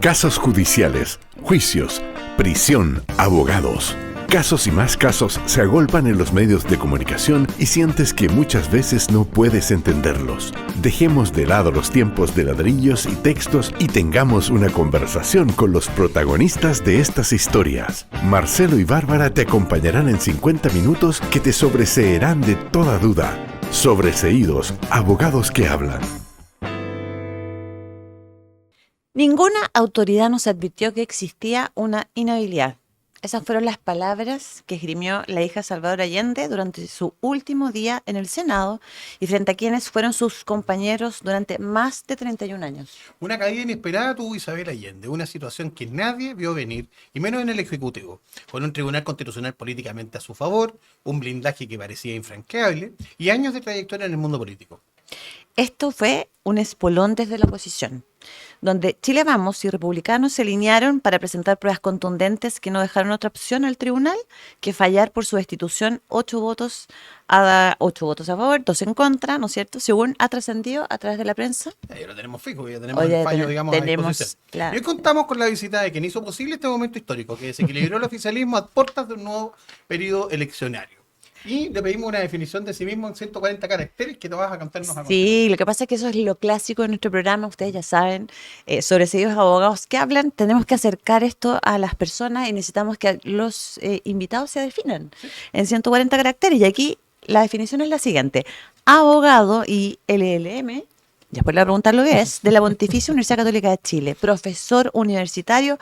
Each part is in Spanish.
Casos judiciales, juicios, prisión, abogados. Casos y más casos se agolpan en los medios de comunicación y sientes que muchas veces no puedes entenderlos. Dejemos de lado los tiempos de ladrillos y textos y tengamos una conversación con los protagonistas de estas historias. Marcelo y Bárbara te acompañarán en 50 minutos que te sobreseerán de toda duda. Sobreseídos, abogados que hablan. Ninguna autoridad nos advirtió que existía una inhabilidad. Esas fueron las palabras que esgrimió la hija Salvador Allende durante su último día en el Senado y frente a quienes fueron sus compañeros durante más de 31 años. Una caída inesperada tuvo Isabel Allende, una situación que nadie vio venir, y menos en el Ejecutivo, con un tribunal constitucional políticamente a su favor, un blindaje que parecía infranqueable y años de trayectoria en el mundo político. Esto fue un espolón desde la oposición, donde Chile Vamos y republicanos se alinearon para presentar pruebas contundentes que no dejaron otra opción al tribunal que fallar por su destitución 8 votos a favor, 2 en contra, ¿no es cierto? Según ha trascendido a través de la prensa. Ya lo tenemos fijo, ya tenemos el fallo, digamos, a disposición. Claro. Y hoy contamos con la visita de quien hizo posible este momento histórico, que desequilibró el oficialismo a puertas de un nuevo periodo eleccionario. Y le pedimos una definición de sí mismo en 140 caracteres que te vas a cantarnos a Sí, lo que pasa es que eso es lo clásico de nuestro programa, ustedes ya saben, sobreseídos abogados que hablan, tenemos que acercar esto a las personas y necesitamos que los invitados se definan en 140 caracteres. Y aquí la definición es la siguiente: abogado y LLM, después le voy a preguntar lo que es, de la Pontificia Universidad Católica de Chile, profesor universitario,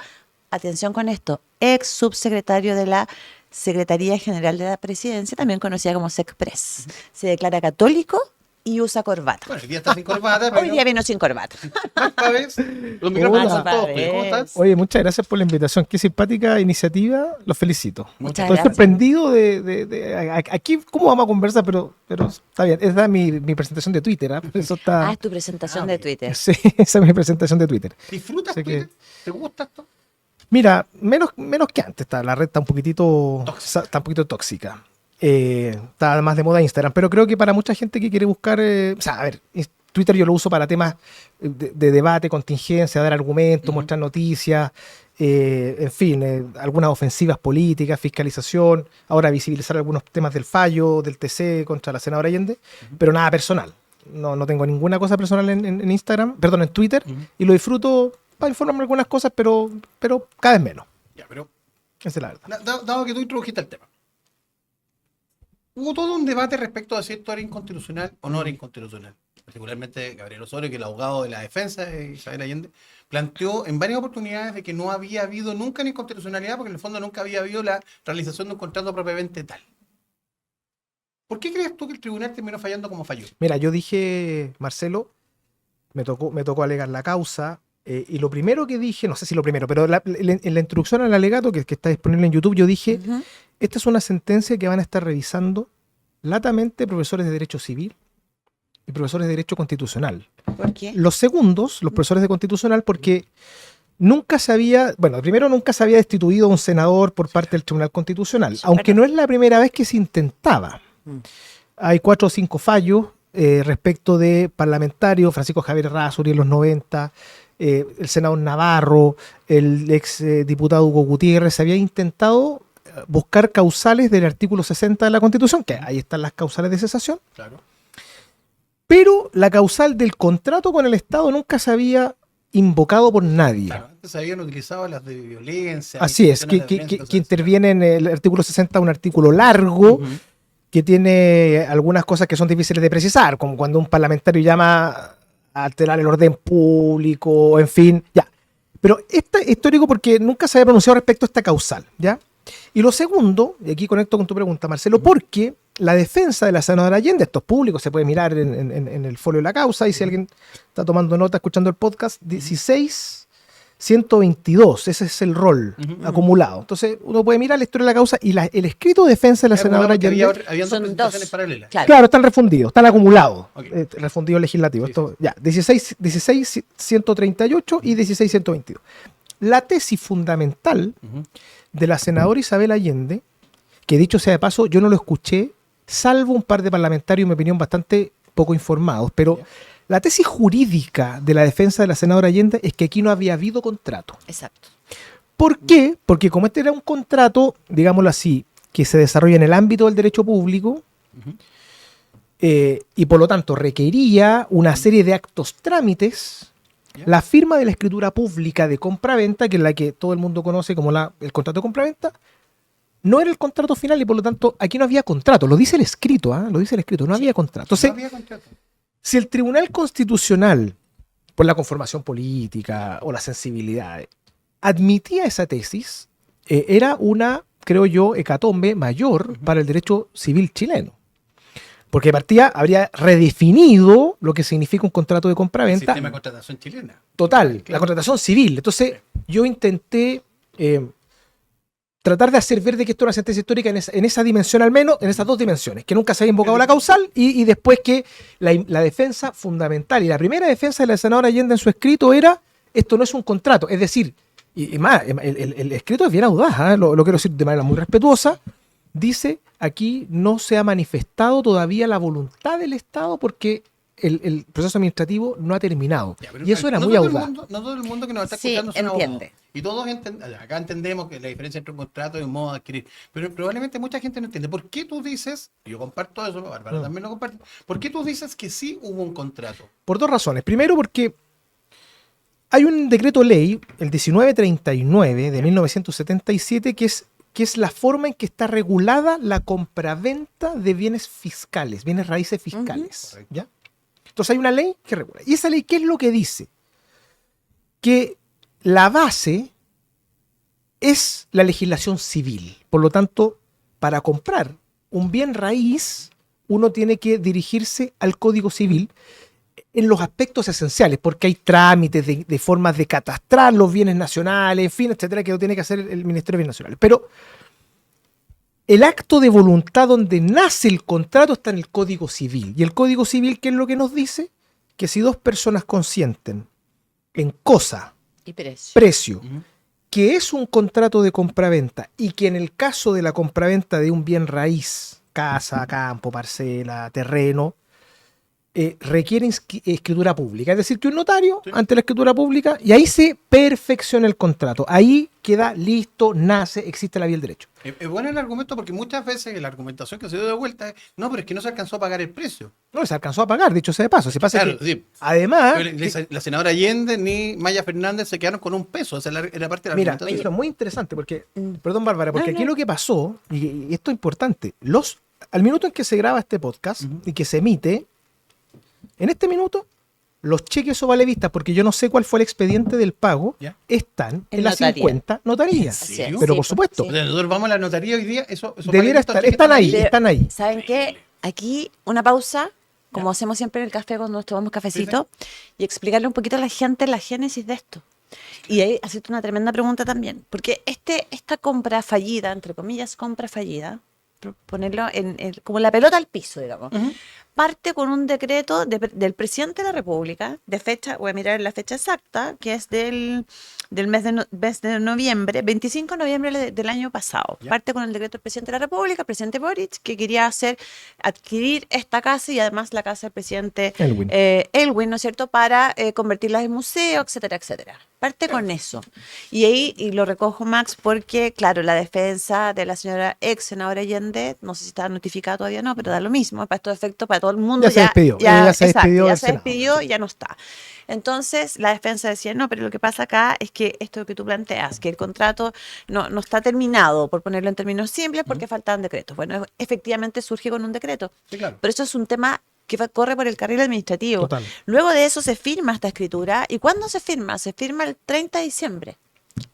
atención con esto, ex subsecretario de la Secretaría General de la Presidencia, también conocida como SECPRES. Se declara católico y usa corbata. Bueno, hoy día está sin corbata. Pero hoy día vino sin corbata. ¿Sabes? Los micrófonos son todos. ¿Cómo estás? Oye, muchas gracias por la invitación. Qué simpática iniciativa. Los felicito. Muchas Estoy gracias. sorprendido de aquí, ¿cómo vamos a conversar? Pero está bien. Esa es mi presentación de Twitter. ¿Eh? Eso está... Es tu presentación de Twitter. Sí, esa es mi presentación de Twitter. ¿Disfrutas Así Twitter? que... ¿Te gusta esto? Mira, menos que antes. La red está un poquitito tóxica. Está más de moda Instagram, pero creo que para mucha gente que quiere buscar, Twitter yo lo uso para temas de debate, contingencia, dar argumentos, mostrar noticias, en fin, algunas ofensivas políticas, fiscalización, ahora visibilizar algunos temas del fallo del TC contra la senadora Allende, pero nada personal. No tengo ninguna cosa personal en Instagram, perdón, en Twitter, y lo disfruto para informarme algunas cosas, pero cada vez menos. Ya, pero Esa es la verdad. dado que tú introdujiste el tema, hubo todo un debate respecto a si esto era inconstitucional o no era inconstitucional. Particularmente Gabriel Osorio, que el abogado de la defensa de Isabel Allende, planteó en varias oportunidades de que no había habido nunca una inconstitucionalidad, porque en el fondo nunca había habido la realización de un contrato propiamente tal. ¿Por qué crees tú que el tribunal terminó fallando como falló? Mira, yo dije, Marcelo, me tocó alegar la causa, y lo primero que dije, no sé si lo primero, pero en la introducción al alegato, que está disponible en YouTube, yo dije, esta es una sentencia que van a estar revisando latamente profesores de Derecho Civil y profesores de Derecho Constitucional. ¿Por qué? Los segundos, los profesores de Constitucional, porque nunca se había destituido a un senador por parte del Tribunal Constitucional, aunque no es la primera vez que se intentaba. Hay 4 o 5 fallos respecto de parlamentarios, Francisco Javier Errázuriz en los 90, el senador Navarro, el ex diputado Hugo Gutiérrez. Se había intentado buscar causales del artículo 60 de la Constitución, que ahí están las causales de cesación. Claro. Pero la causal del contrato con el Estado nunca se había invocado por nadie. Claro, antes habían utilizado las de violencia. Así es, que interviene en el artículo 60, un artículo largo, que tiene algunas cosas que son difíciles de precisar, como cuando un parlamentario llama a alterar el orden público, en fin, ya. Pero este es histórico porque nunca se había pronunciado respecto a esta causal, ¿ya? Y lo segundo, y aquí conecto con tu pregunta, Marcelo, porque la defensa de la senadora Allende, estos públicos, se puede mirar en el folio de la causa, y si alguien está tomando nota, escuchando el podcast, 16.122, ese es el rol acumulado. Entonces, uno puede mirar la historia de la causa y el escrito de defensa de la senadora Allende. Había dos presentaciones paralelas. Claro, están refundidos, están acumulados, Okay. refundido legislativo. Sí, Esto, ya, 16.138 y 16.122. La tesis fundamental de la senadora Isabel Allende, que dicho sea de paso, yo no lo escuché, salvo un par de parlamentarios, en mi opinión, bastante poco informados, pero La tesis jurídica de la defensa de la senadora Allende es que aquí no había habido contrato. Exacto. ¿Por qué? Porque como este era un contrato, digámoslo así, que se desarrolla en el ámbito del derecho público, y por lo tanto requería una serie de actos trámites, la firma de la escritura pública de compraventa, que es la que todo el mundo conoce como el contrato de compraventa, no era el contrato final y por lo tanto aquí no había contrato. Lo dice el escrito, lo dice el escrito, no había contrato. Entonces, No había contrato. si el Tribunal Constitucional, por la conformación política o las sensibilidades, admitía esa tesis, era una, creo yo, hecatombe mayor para el derecho civil chileno. Porque de partida habría redefinido lo que significa un contrato de El compraventa. sistema de contratación chilena. Total, la Claro. contratación civil. Entonces, yo intenté tratar de hacer ver de que esto era una sentencia histórica en esa dimensión al menos, en esas dos dimensiones, que nunca se haya invocado la causal y después que la defensa fundamental y la primera defensa de la senadora Allende en su escrito era, esto no es un contrato, es decir, y más, el escrito es bien audaz, lo quiero decir de manera muy respetuosa, dice, aquí no se ha manifestado todavía la voluntad del Estado porque el proceso administrativo no ha terminado. Ya, pero Y eso era no muy todo el audaz. mundo- no todo el mundo que nos está Sí, escuchando son entiende. abogados. Y todos acá entendemos que la diferencia entre un contrato y un modo de adquirir. Pero probablemente mucha gente no entiende. ¿Por qué tú dices, y yo comparto eso, Bárbara también lo comparte, ¿por qué tú dices que sí hubo un contrato? Por dos razones. Primero, porque hay un decreto ley, el 1939 de 1977, que es la forma en que está regulada la compraventa de bienes fiscales, bienes raíces fiscales. Correcto. ¿Ya? Entonces hay una ley que regula. ¿Y esa ley qué es lo que dice? Que la base es la legislación civil. Por lo tanto, para comprar un bien raíz, uno tiene que dirigirse al Código Civil en los aspectos esenciales, porque hay trámites de formas de catastrar los bienes nacionales, en fin, etcétera, que lo tiene que hacer el Ministerio de Bienes Nacionales. Pero el acto de voluntad donde nace el contrato está en el Código Civil. Y el Código Civil, ¿qué es lo que nos dice? Que si dos personas consienten en cosa, Y precio. precio, Ujú. que es un contrato de compraventa y que en el caso de la compraventa de un bien raíz, casa, campo, parcela, terreno, requiere escritura pública. Es decir, que un notario Sí. ante la escritura pública y ahí se perfecciona el contrato. Ahí queda listo, nace, existe la vía del derecho. Es bueno el argumento porque muchas veces la argumentación que se dio de vuelta es, no, pero es que no se alcanzó a pagar el precio. No, se alcanzó a pagar, dicho sea de paso. Si pasa Claro, que, sí. además, Pero la senadora Allende ni Maya Fernández se quedaron con un peso. Esa era parte de la mira, argumentación. eso es muy interesante porque, Mm. perdón Bárbara, porque No, aquí no. lo que pasó, y esto es importante, al minuto en que se graba este podcast Ujú. y que se emite, en este minuto, los cheques o valevistas, porque yo no sé cuál fue el expediente del pago, Ya. están En en las notaría. 50 notarías. Así es. serio? Pero Sí, por supuesto, O sea, nosotros vamos a la notaría hoy día, eso debiera estar, están ahí, De- están ahí. ¿Saben qué? Aquí una pausa, como hacemos siempre en el café cuando nos tomamos cafecito, y explicarle un poquito a la gente la génesis de esto. Y ahí hacerte una tremenda pregunta también, porque esta compra fallida, entre comillas, compra fallida, ponerlo como la pelota al piso, digamos, parte con un decreto del presidente de la República, de fecha, voy a mirar la fecha exacta, que es del mes de noviembre, 25 de noviembre del año pasado. Ya. Parte con el decreto del presidente de la República, el presidente Boric, que quería adquirir esta casa y además la casa del presidente Elwin, ¿no es cierto?, para convertirla en museo, etcétera, etcétera. Parte con eso. Y ahí y lo recojo, Max, porque, claro, la defensa de la señora ex senadora Allende, no sé si está notificada todavía o no, pero da lo mismo, para estos efectos, para todo el mundo. Ya se despidió, ella se exacto, despidió ya del se Senado. despidió, ya no está. Entonces, la defensa decía, no, pero lo que pasa acá es que esto que tú planteas, que el contrato no está terminado, por ponerlo en términos simples, porque faltaban decretos. Bueno, efectivamente surge con un decreto. Sí, claro. Pero eso es un tema que corre por el carril administrativo. Total. Luego de eso se firma esta escritura. ¿Y cuándo se firma? Se firma el 30 de diciembre.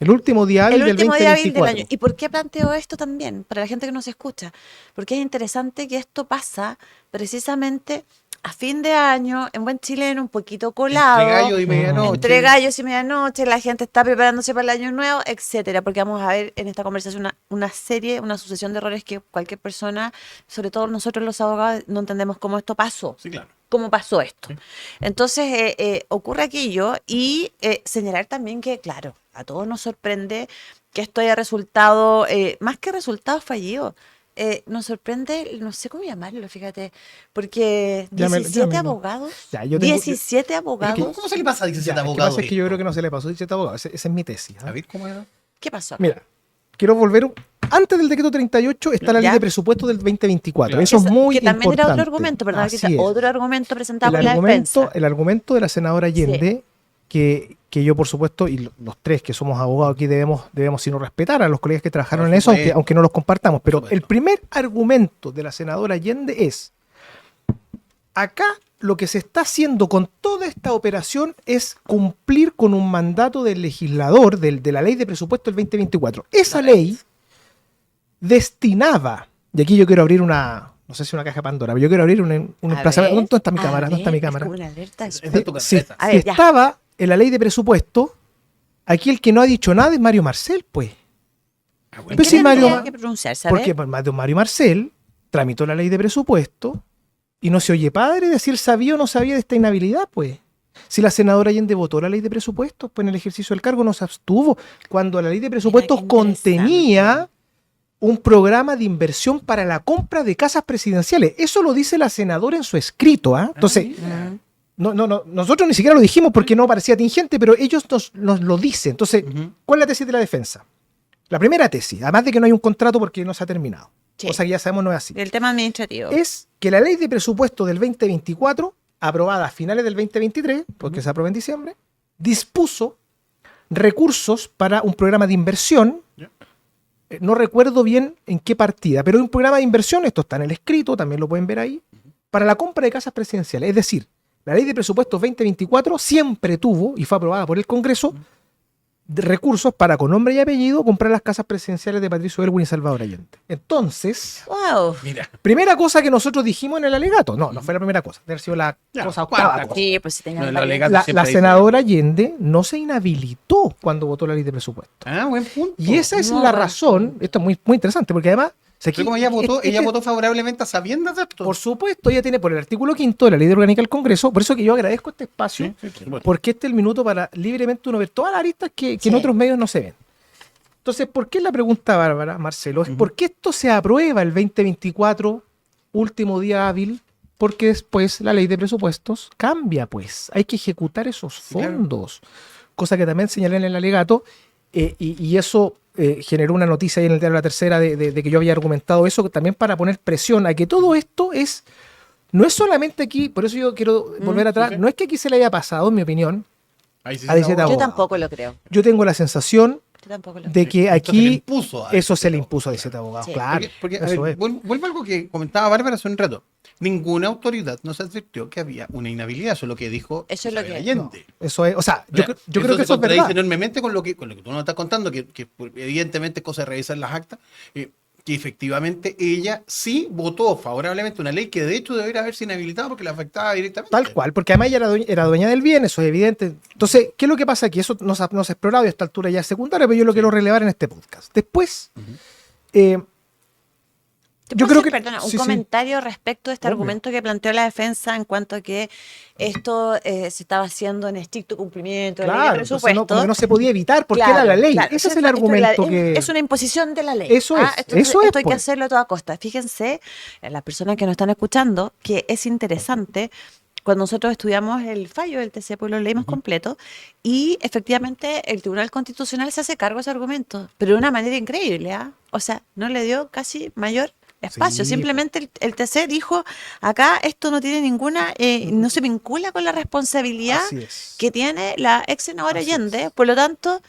El último día hábil El del último día hábil del 2024. año. ¿Y por qué planteo esto también? Para la gente que nos escucha. Porque es interesante que esto pasa precisamente a fin de año, en buen chileno, un poquito colado. Entre gallo y medianoche. Entre gallos y medianoche, la gente está preparándose para el año nuevo, etcétera, porque vamos a ver en esta conversación una sucesión de errores que cualquier persona, sobre todo nosotros los abogados, no entendemos cómo esto pasó. Sí, claro. ¿Cómo pasó esto? Sí. Entonces, ocurre aquello y señalar también que, claro, a todos nos sorprende que esto haya resultado, más que resultado fallido, nos sorprende, no sé cómo llamarlo, fíjate, porque Llámelo, 17 llámelo. abogados, Ya, yo tengo- 17 abogados, ¿Cómo se le pasa a 17 Ya, lo que abogados? pasa es que yo creo que no se le pasó 17 abogados. Esa es mi tesis. ¿ah? A ver, ¿cómo era? ¿qué pasó acá? Mira, quiero volver. Antes del decreto 38 está la ley ¿Ya? de presupuesto del 2024. Claro. Eso es muy que también importante. era otro argumento, ¿verdad? Así Que es. otro argumento presentado por la argumento, defensa. el argumento de la senadora Allende, que yo, por supuesto, y los tres que somos abogados aquí debemos sino respetar a los colegas que trabajaron Por en eso, supuesto. aunque no los compartamos. Pero supuesto. el primer argumento de la senadora Allende es: acá lo que se está haciendo con toda esta operación es cumplir con un mandato del legislador de la ley de presupuesto del 2024. Esa ley destinaba, y aquí yo quiero abrir no sé si una caja de Pandora, pero yo quiero abrir un A emplazamiento. ver, ¿Dónde está mi a cámara? ¿Dónde está mi ver, es cámara? como una alerta. Esa es tu Si, cabeza. A si ver, ya. estaba en la ley de presupuesto, aquí el que no ha dicho nada es Mario Marcel, pues. Ah, bueno. ¿En Pues qué sí, Mario tendría Ma- que pronunciarse? A ver. Porque Mario Marcel tramitó la ley de presupuesto y no se oye padre de si él sabía o no sabía de esta inhabilidad, pues. Si la senadora Allende votó la ley de presupuestos, pues en el ejercicio del cargo no se abstuvo. Cuando la ley de presupuestos qué contenía un programa de inversión para la compra de casas presidenciales. Eso lo dice la senadora en su escrito, ¿ah? Entonces, Mm. no, nosotros ni siquiera lo dijimos porque no parecía tingente, pero ellos nos lo dicen. Entonces, Ujú. ¿cuál es la tesis de la defensa? La primera tesis, además de que no hay un contrato porque no se ha terminado, Sí. cosa que ya sabemos no es así, El tema administrativo. es que la ley de presupuesto del 2024, aprobada a finales del 2023, porque se aprobó en diciembre, dispuso recursos para un programa de inversión. Ya. No recuerdo bien en qué partida, pero un programa de inversión, esto está en el escrito, también lo pueden ver ahí, para la compra de casas presidenciales. Es decir, la ley de presupuestos 2024 siempre tuvo, y fue aprobada por el Congreso, de recursos para, con nombre y apellido, comprar las casas presidenciales de Patricio Elwin y Salvador Allende. Entonces, Wow. Mira. primera cosa que nosotros dijimos en el alegato, no fue la primera cosa, debe haber sido la Ya, cosa cuarta octava. cosa. Sí, pues si tenían No, el varios. alegato La siempre dice- senadora Allende no se inhabilitó cuando votó la ley de presupuesto. Ah, buen punto. Y esa es No, la bueno. razón, esto es muy, muy interesante, porque además... o sea, Pero como ella votó, este- ella votó favorablemente a sabiendas de esto. Por supuesto, ella tiene por el artículo 5 de la ley de orgánica del Congreso, por eso que yo agradezco este espacio, Sí, por supuesto. porque este es el minuto para libremente uno ver todas las aristas que Sí. en otros medios no se ven. Entonces, ¿por qué la pregunta, Bárbara, Marcelo? Es ¿por qué esto se aprueba el 2024, último día hábil? Porque después la ley de presupuestos cambia, pues. Hay que ejecutar esos Sí, claro. fondos. Cosa que también señalé en el alegato, y eso generó una noticia ahí en el diario La Tercera de que yo había argumentado eso, también para poner presión a que todo esto no es solamente aquí, por eso yo quiero volver atrás, sí. no es que aquí se le haya pasado, en mi opinión. Ahí sí a 17 se Yo abogado. tampoco lo creo. Yo tengo la sensación Yo tampoco lo creo. de que Esto se le aquí impuso a eso se le 17 impuso a 17 abogados, Sí. claro. Porque, a eso ver, es. vuelvo a algo que comentaba Bárbara hace un rato. Ninguna autoridad nos advirtió que había una inhabilidad, eso es lo que dijo Eso es lo Isabel que- Allende. Eso es, o sea, yo creo que se eso es contradice verdad. enormemente con lo que tú nos estás contando, que evidentemente es cosa de revisar las actas, que efectivamente ella sí votó favorablemente una ley que de hecho debería haberse inhabilitado porque la afectaba directamente. Tal cual, porque además ella era dueña del bien, eso es evidente. Entonces, ¿qué es lo que pasa aquí? Eso no se ha explorado y a esta altura ya es secundario, pero yo lo quiero relevar en este podcast. Después, ¿Te yo puedo creo hacer, que... perdona, un sí, sí. comentario respecto a este Obvio. argumento que planteó la defensa en cuanto a que esto se estaba haciendo en estricto cumplimiento de la ley de Claro, entonces presupuesto? como que no se podía evitar porque Claro, era la ley. claro. Ese es el Esto argumento que... Es una imposición de la ley. Eso es, Esto, eso es, esto hay que pues. hacerlo a toda costa. Fíjense, las personas que nos están escuchando, que es interesante. Cuando nosotros estudiamos el fallo del TC, pues lo leímos completo, y efectivamente el Tribunal Constitucional se hace cargo de ese argumento, pero de una manera increíble, ¿ah? O sea, no le dio casi mayor espacio, Sí, simplemente el TC dijo, acá esto no tiene ninguna, no se vincula con la responsabilidad Así es. que tiene la ex senadora Así Allende, por lo tanto,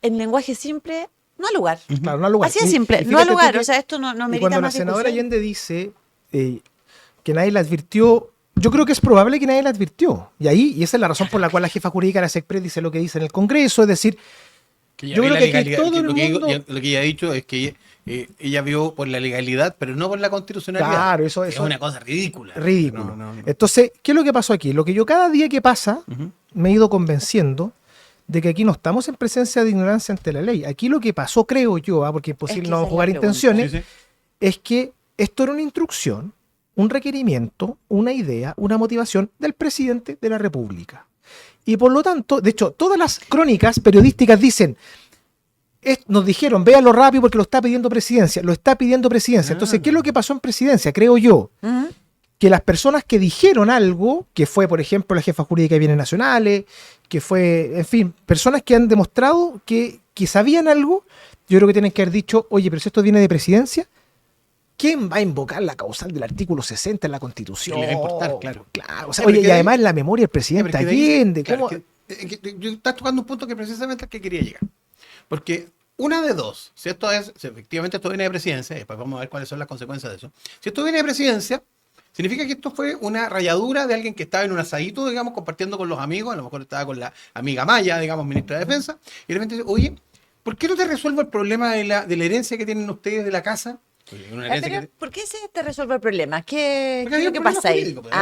en lenguaje simple, no al lugar. Claro, no al lugar. Así de Y- simple, y no fíjate al tú lugar, que- o sea, esto no Y merita cuando la más senadora discusión. Allende dice que nadie la advirtió, yo creo que es probable que nadie la advirtió. Y esa es la razón por la cual la jefa jurídica de la SECPRED dice lo que dice en el Congreso, es decir, ella yo ve creo la que aquí legalidad, todo el lo que mundo- lo que ella ha dicho es que ella vio por la legalidad, pero no por la constitucionalidad. Claro, eso- es una cosa ridícula. ridículo. No, no. Entonces, ¿qué es lo que pasó aquí? Lo que yo cada día que pasa Ujú. me he ido convenciendo de que aquí no estamos en presencia de ignorancia ante la ley. Aquí lo que pasó, creo yo, porque es imposible que no esa es la jugar pregunta. intenciones, Sí, sí. es que esto era una instrucción, un requerimiento, una idea, una motivación del presidente de la República. Y por lo tanto, de hecho, todas las crónicas periodísticas dicen, nos dijeron, véalo rápido porque lo está pidiendo presidencia. Lo está pidiendo presidencia. Entonces, ¿qué es lo que pasó en presidencia? Creo yo. Que las personas que dijeron algo, que fue, por ejemplo, la jefa jurídica de bienes nacionales, que fue, en fin, personas que han demostrado que sabían algo, yo creo que tienen que haber dicho, oye, pero si esto viene de presidencia, ¿quién va a invocar la causal del artículo 60 en la Constitución? Le va a importar, claro. O sea, oye, y además en la memoria del presidente Allende. Claro, yo estás tocando un punto que precisamente al que quería llegar. Porque una de dos, si efectivamente esto viene de presidencia, después vamos a ver cuáles son las consecuencias de eso. Si esto viene de presidencia, significa que esto fue una ralladura de alguien que estaba en un asadito, digamos, compartiendo con los amigos, a lo mejor estaba con la amiga Maya, digamos, ministra de Defensa, y de repente dice, oye, ¿por qué no te resuelvo el problema de la herencia que tienen ustedes de la casa? ¿Por qué se te resuelve el problema? ¿Qué es lo que problema pasa ahí? jurídico, pues,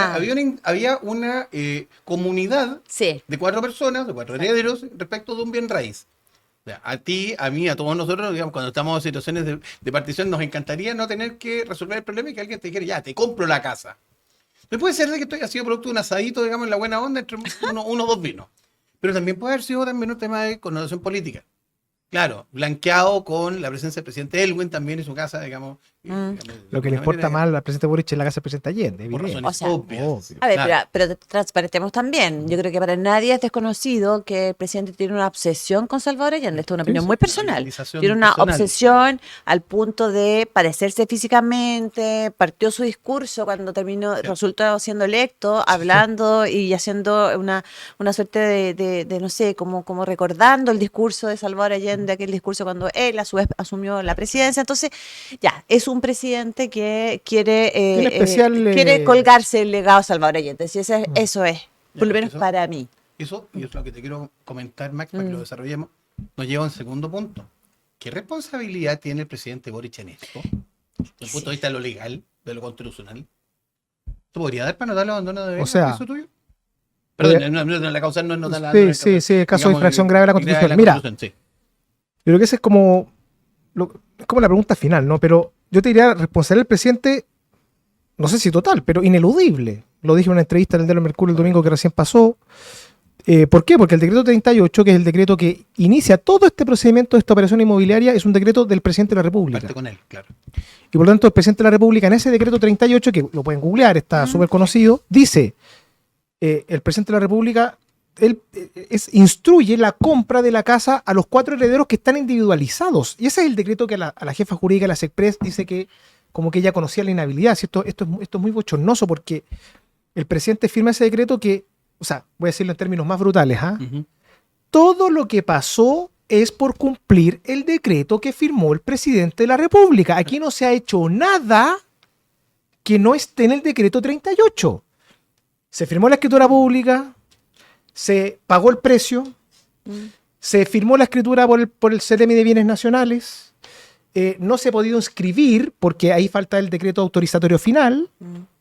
había una comunidad de 4 personas, de 4 herederos, respecto de un bien raíz. O sea, a ti, a mí, a todos nosotros, digamos, cuando estamos en situaciones de partición, nos encantaría no tener que resolver el problema y que alguien te dijera, ya, te compro la casa. No puede ser de que esto haya sido producto de un asadito, digamos, en la buena onda, entre uno o dos vinos. Pero también puede haber sido también un tema de connotación política. Claro, blanqueado con la presencia del presidente Elwin también en su casa, digamos. Lo que le importa más al presidente Boric es la casa del presidente Allende. Por razones obvias. A ver, pero transparentemos también. Yo creo que para nadie es desconocido que el presidente tiene una obsesión con Salvador Allende. Esto es una opinión muy personal. Tiene una obsesión al punto de parecerse físicamente. Partió su discurso cuando resultó siendo electo, hablando y haciendo una suerte de no sé, como recordando el discurso de Salvador Allende, aquel discurso cuando él a su vez asumió la presidencia. Entonces, ya, es un presidente que quiere colgarse el legado de Salvador Allende. Si eso es, por lo menos para mí. Eso, y es lo que te quiero comentar, Max, para que lo desarrollemos, nos lleva a un segundo punto. ¿Qué responsabilidad tiene el presidente Boric en esto? Desde el punto de vista de lo legal, de lo constitucional. ¿Tú podrías dar para notar el abandono de deberes? O sea, tuyo? Perdón, la causa no es notar la... Sí, caso de infracción grave de la Constitución. Mira, yo creo que esa es como la pregunta final, ¿no? Pero yo te diría, responsabilidad del presidente, no sé si total, pero ineludible. Lo dije en una entrevista en el Diario Mercurio el domingo que recién pasó. ¿Por qué? Porque el decreto 38, que es el decreto que inicia todo este procedimiento de esta operación inmobiliaria, es un decreto del presidente de la República. Parte con él, claro. Y por lo tanto, el presidente de la República, en ese decreto 38, que lo pueden googlear, está súper conocido, dice, el presidente de la República, él instruye la compra de la casa a los 4 herederos que están individualizados. Y ese es el decreto que a la jefa jurídica de la SECPRES dice que como que ella conocía la inhabilidad. Esto es muy bochornoso porque el presidente firma ese decreto que, o sea, voy a decirlo en términos más brutales, todo lo que pasó es por cumplir el decreto que firmó el presidente de la República. Aquí no se ha hecho nada que no esté en el decreto 38. Se firmó la escritura pública, se pagó el precio, se firmó la escritura por el CEREMI de Bienes Nacionales, no se ha podido inscribir porque ahí falta el decreto autorizatorio final,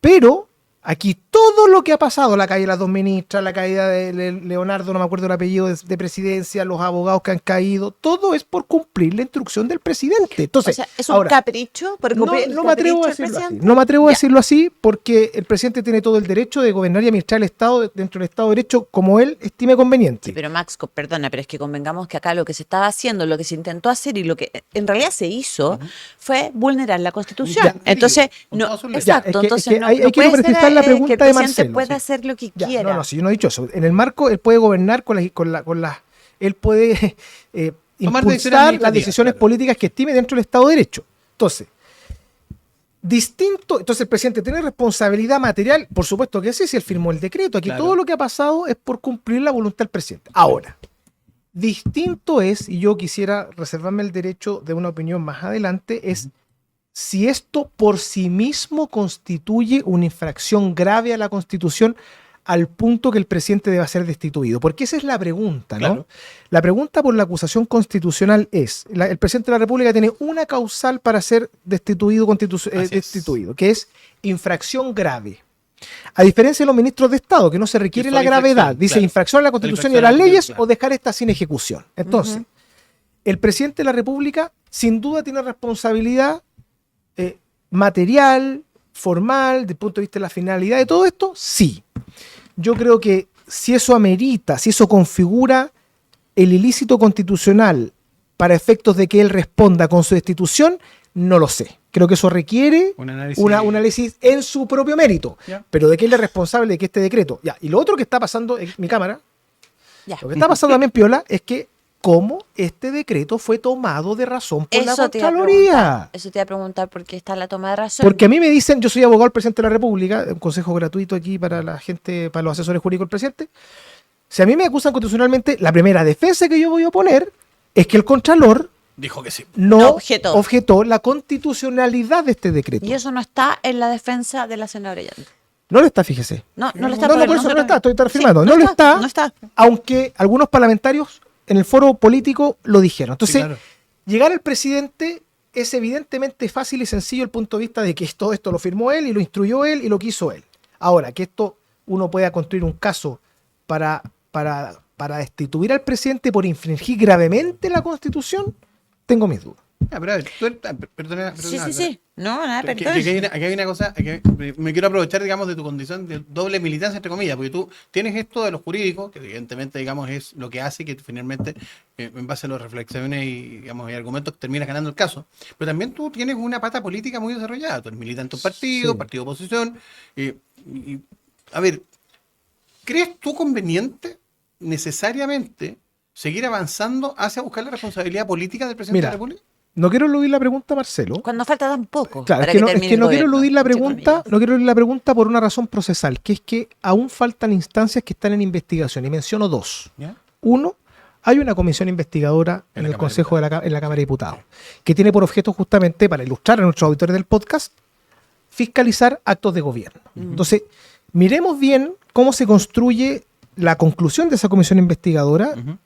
pero aquí todo lo que ha pasado, la caída de las 2 ministras, la caída de Leonardo, no me acuerdo el apellido de presidencia, los abogados que han caído, todo es por cumplir la instrucción del presidente. Entonces, o sea, ¿es un capricho? No me atrevo a decirlo así. No me atrevo a decirlo así porque el presidente tiene todo el derecho de gobernar y administrar el Estado dentro del Estado de Derecho como él estime conveniente. Sí, pero Max, perdona, pero es que convengamos que acá lo que se estaba haciendo, lo que se intentó hacer y lo que en realidad se hizo fue vulnerar la Constitución. Ya, entonces, no, exacto, entonces hay que puede precisar ser la pregunta que el de presidente Marcelo, puede sí. hacer lo que quiera. No, si yo no he dicho eso. En el marco, él puede gobernar él puede impulsar las decisiones políticas que estime dentro del Estado de Derecho. Entonces, el presidente tiene responsabilidad material, por supuesto que sí, si él firmó el decreto. Aquí todo lo que ha pasado es por cumplir la voluntad del presidente. Ahora, distinto es, y yo quisiera reservarme el derecho de una opinión más adelante, es si esto por sí mismo constituye una infracción grave a la Constitución al punto que el presidente deba ser destituido. Porque esa es la pregunta, ¿no? Claro. La pregunta por la acusación constitucional es, el presidente de la República tiene una causal para ser destituido, que es infracción grave. A diferencia de los ministros de Estado, que no se requiere la gravedad, dice infracción a la Constitución y a las leyes o dejar esta sin ejecución. Entonces, el presidente de la República sin duda tiene responsabilidad material, formal, desde el punto de vista de la finalidad de todo esto, sí. Yo creo que si eso amerita, si eso configura el ilícito constitucional para efectos de que él responda con su destitución, no lo sé. Creo que eso requiere Un análisis. un análisis en su propio mérito. Ya. Pero de que él es responsable de que este decreto. Ya. Y lo otro que está pasando en mi cámara, Ya. lo que está pasando también, Piola, es que cómo este decreto fue tomado de razón por la Te iba a Contraloría. preguntar, eso te iba a preguntar porque está la toma de razón. Porque a mí me dicen, yo soy abogado del presidente de la República, un consejo gratuito aquí para la gente, para los asesores jurídicos del presidente. Si a mí me acusan constitucionalmente, la primera defensa que yo voy a oponer es que el Contralor Dijo que sí. no Objetó. objetó la constitucionalidad de este decreto. Y eso no está en la defensa de la senadora Allende. No lo está, fíjese. No lo está. No, pero por eso no nosotros- está, estoy Sí, afirmando. No lo está, No está. aunque algunos parlamentarios en el foro político lo dijeron. Entonces, Sí, claro. llegar al presidente es evidentemente fácil y sencillo el punto de vista de que todo esto lo firmó él y lo instruyó él y lo quiso él. Ahora, que esto uno pueda construir un caso para destituir al presidente por infringir gravemente la Constitución, tengo mis dudas. Ah, pero a ver, perdona. Sí. No, nada, Aquí perdón. aquí hay una cosa, me quiero aprovechar, digamos, de tu condición de doble militancia, entre comillas, porque tú tienes esto de los jurídicos, que evidentemente, digamos, es lo que hace que finalmente, en base a las reflexiones y, digamos, y argumentos, terminas ganando el caso. Pero también tú tienes una pata política muy desarrollada. Tú eres militante de un partido, Sí. partido de oposición. A ver, ¿crees tú conveniente, necesariamente, seguir avanzando hacia buscar la responsabilidad política del presidente Mira, de la República? No quiero eludir la pregunta, Marcelo. Cuando falta tan poco. Claro, para es que no, termine el quiero gobierno, eludir la entre pregunta, comillas. no quiero eludir la pregunta por una razón procesal, que es que aún faltan instancias que están en investigación, y menciono dos. ¿Ya? Uno, hay una comisión investigadora En en la el Cámara Consejo en la Cámara de Diputados, que tiene por objeto justamente, para ilustrar a nuestros auditores del podcast, fiscalizar actos de gobierno. Entonces, miremos bien cómo se construye la conclusión de esa comisión investigadora. Ujú.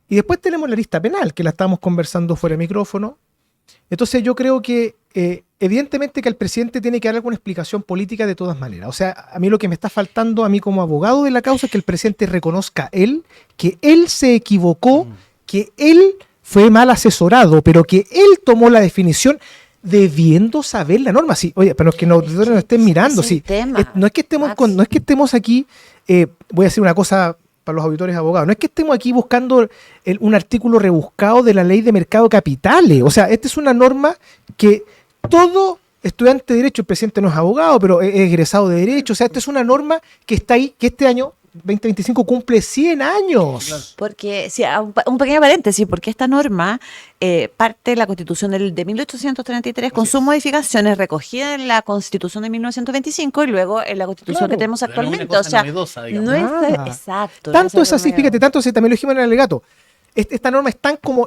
Y después tenemos la lista penal, que la estábamos conversando fuera de micrófono. Entonces yo creo que evidentemente que el presidente tiene que dar alguna explicación política de todas maneras. O sea, a mí lo que me está faltando a mí como abogado de la causa es que el presidente reconozca que él se equivocó, que él fue mal asesorado, pero que él tomó la definición debiendo saber la norma. Sí, oye, pero es que no estén mirando. Es un Sí. tema, No es que estemos Max. no es que estemos aquí, voy a decir una cosa para los auditores abogados, no es que estemos aquí buscando un artículo rebuscado de la ley de mercado de capitales. O sea, esta es una norma que todo estudiante de derecho, el presidente no es abogado, pero es egresado de derecho. O sea, esta es una norma que está ahí, que este año 2025 cumple 100 años. Claro. Porque, sí, un pequeño paréntesis, porque esta norma parte de la Constitución de 1833 con Así sus es. modificaciones recogidas en la Constitución de 1925 y luego en la Constitución Claro. que tenemos Pero no es una actualmente. cosa O sea, novedosa, digamos. no es Nada. exacto. no Tanto es algo así, nuevo. fíjate, tanto así, también lo dijimos en el alegato. Esta norma es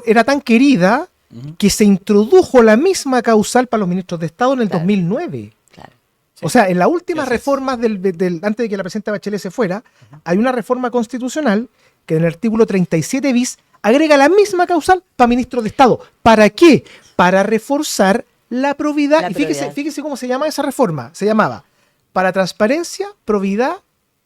era tan querida Ujú. que se introdujo la misma causal para los ministros de Estado en el Claro. 2009. Claro. Sí. O sea, en las últimas Así es. reformas antes de que la presidenta Bachelet se fuera, hay una reforma constitucional que en el artículo 37 bis agrega la misma causal para ministros de Estado. ¿Para qué? Para reforzar la probidad. La Y fíjese, probidad. fíjese cómo se llama esa reforma. Se llamaba para transparencia, probidad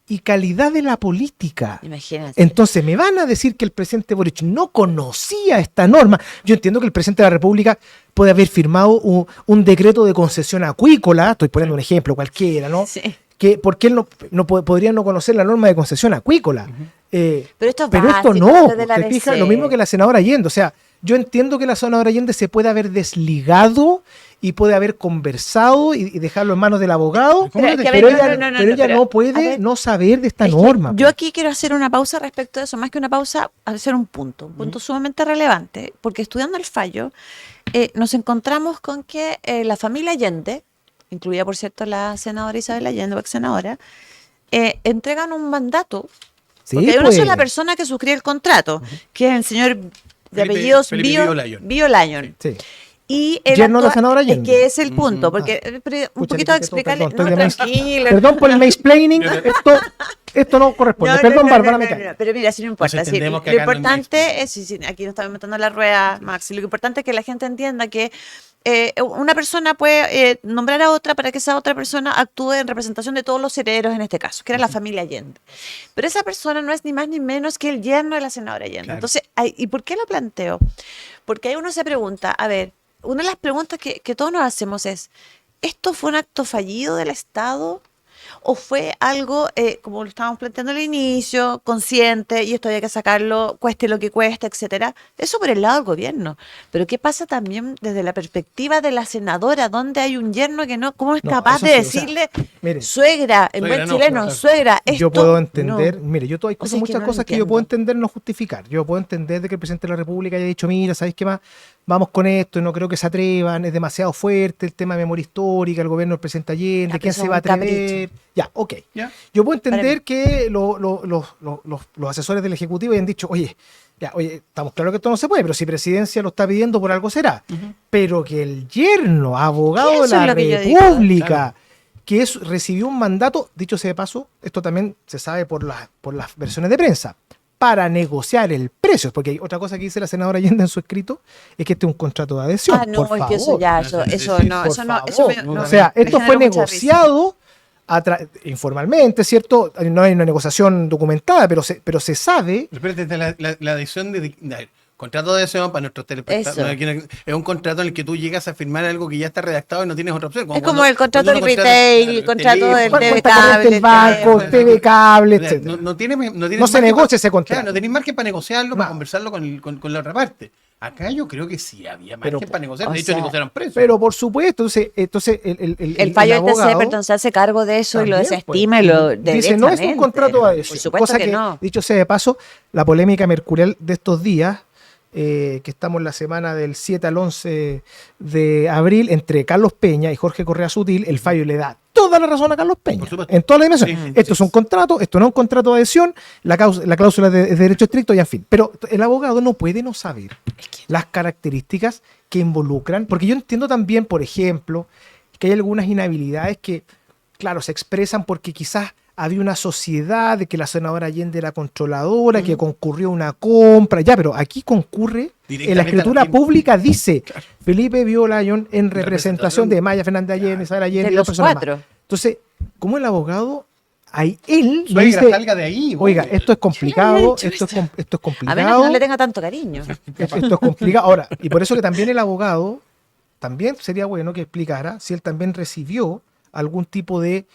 y calidad de la política. Imagínate. Entonces, me van a decir que el presidente Boric no conocía esta norma. Yo entiendo que el presidente de la República puede haber firmado un decreto de concesión acuícola, estoy poniendo un ejemplo cualquiera, ¿no? Sí. Que porque él podría no conocer la norma de concesión acuícola. Pero esto es Pero esto básico, no, desde la ¿te fijas? ABC. Lo mismo que la senadora Allende. O sea, yo entiendo que la senadora Allende se puede haber desligado y puede haber conversado y dejarlo en manos del abogado, Pero es que, a pero ver, ella, no, pero ella pero, no a puede ver, no saber de esta Es que norma. yo pues. aquí quiero hacer una pausa respecto de eso, más que una pausa, hacer un punto sumamente relevante, porque estudiando el fallo, nos encontramos con que la familia Allende, incluida por cierto la senadora Isabel Allende, o ex senadora, entregan un mandato, Sí, porque hay una pues. sola persona que suscribe el contrato, que es el señor de Felipe- apellidos Felipe Biolayon. Biolayon. Sí. Y él Yerno de la actúa- senadora es Allende. que es el punto, Ujú. porque pero un Pucha, poquito le a quité todo, explicarle, perdón, no, estoy de tranquilo. Perdón por el mansplaining, esto no corresponde. Perdón, Bárbara, me cae. Pero mira, si no importa. Pues sí, entendemos que lo acá no hay importante es, sí, aquí no estamos inventando la rueda, Max, y lo importante es que la gente entienda que una persona puede nombrar a otra para que esa otra persona actúe en representación de todos los herederos en este caso, que era la familia Allende. Pero esa persona no es ni más ni menos que el yerno de la senadora Allende. Claro. Entonces, ¿y por qué lo planteo? Porque ahí uno se pregunta, a ver, una de las preguntas que todos nos hacemos es, ¿esto fue un acto fallido del Estado? ¿O fue algo, como lo estábamos planteando al inicio, consciente, y esto había que sacarlo, cueste lo que cueste, etcétera? Eso por el lado del gobierno. Pero ¿qué pasa también desde la perspectiva de la senadora, donde hay un yerno que no, cómo es No, capaz eso de sí, o sea, decirle, miren, suegra, en Suegra buen no, chileno, claro. suegra, esto yo puedo entender, no. mire, hay O sea, es que muchas no lo cosas que yo puedo entiendo. entender, no justificar. Yo puedo entender de que el presidente de la República haya dicho, mira, ¿sabéis qué más? Vamos con esto, no creo que se atrevan, es demasiado fuerte el tema de memoria histórica, el gobierno del presidente Allende, Ya, pero ¿quién eso se es va a un capricho. atrever? Ya, ok. ¿Ya? Yo puedo Para entender mí. que los asesores del Ejecutivo hayan dicho, oye, estamos claros que esto no se puede, pero si presidencia lo está pidiendo, por algo será. Pero que el yerno, abogado de Eso es la lo que yo digo, República, claro. recibió un mandato, dicho sea de paso, esto también se sabe por las versiones de prensa, para negociar el precio, porque hay otra cosa que dice la senadora Allende en su escrito, es que este es un contrato de adhesión. Ah, no, por es que eso favor. ya, Sí, sí, eso sí, no, Por eso no, eso favor. me, no, O sea, me esto generó fue mucha risa. negociado informalmente, ¿cierto? No hay una negociación documentada, pero se sabe. Pero espérate, la adhesión a ver, contrato de adhesión para nuestros telespectadores. Es un contrato en el que tú llegas a firmar algo que ya está redactado y no tienes otra opción. Es como el contrato del retail, el contrato del Cuenta TV corriente cable, el banco, el TV cable, etc. No tiene No se margen negocia ese contrato. Claro, no tenéis margen para negociarlo, para No. conversarlo con la otra parte. Acá yo creo que sí había margen Pero, para negociar. o De hecho, sea, negociaron precios. Pero por supuesto, entonces el fallo del TC, abogado perdón, se hace cargo de eso y lo también, desestima pues, y lo dice, no es un derechamente. contrato de adhesión. Por supuesto Cosa que no. dicho sea de paso, la polémica mercurial de estos días, que estamos en la semana del 7 al 11 de abril, entre Carlos Peña y Jorge Correa Sutil, el fallo le da toda la razón a Carlos Peña, Por supuesto. en todas las dimensiones. Sí, sí, Esto sí. es un contrato, esto no es un contrato de adhesión, la cláusula es de derecho estricto y en fin. Pero el abogado no puede no saber las características que involucran, porque yo entiendo también, por ejemplo, que hay algunas inhabilidades que, claro, se expresan porque quizás había una sociedad de que la senadora Allende era controladora, que concurrió a una compra, ya, pero aquí concurre, en la Directamente escritura a la firma. pública dice Felipe Violayon en representación de Maya Fernández Allende, Isabel Allende De y dos los personas cuatro. más. Entonces, como el abogado, ahí él no Suegra, dice, salga de ahí. oiga, esto es complicado, Chucha. esto es A menos que complicado, no le tenga tanto cariño. esto es complicado. Ahora, y por eso que también el abogado, también sería bueno que explicara si él también recibió algún tipo de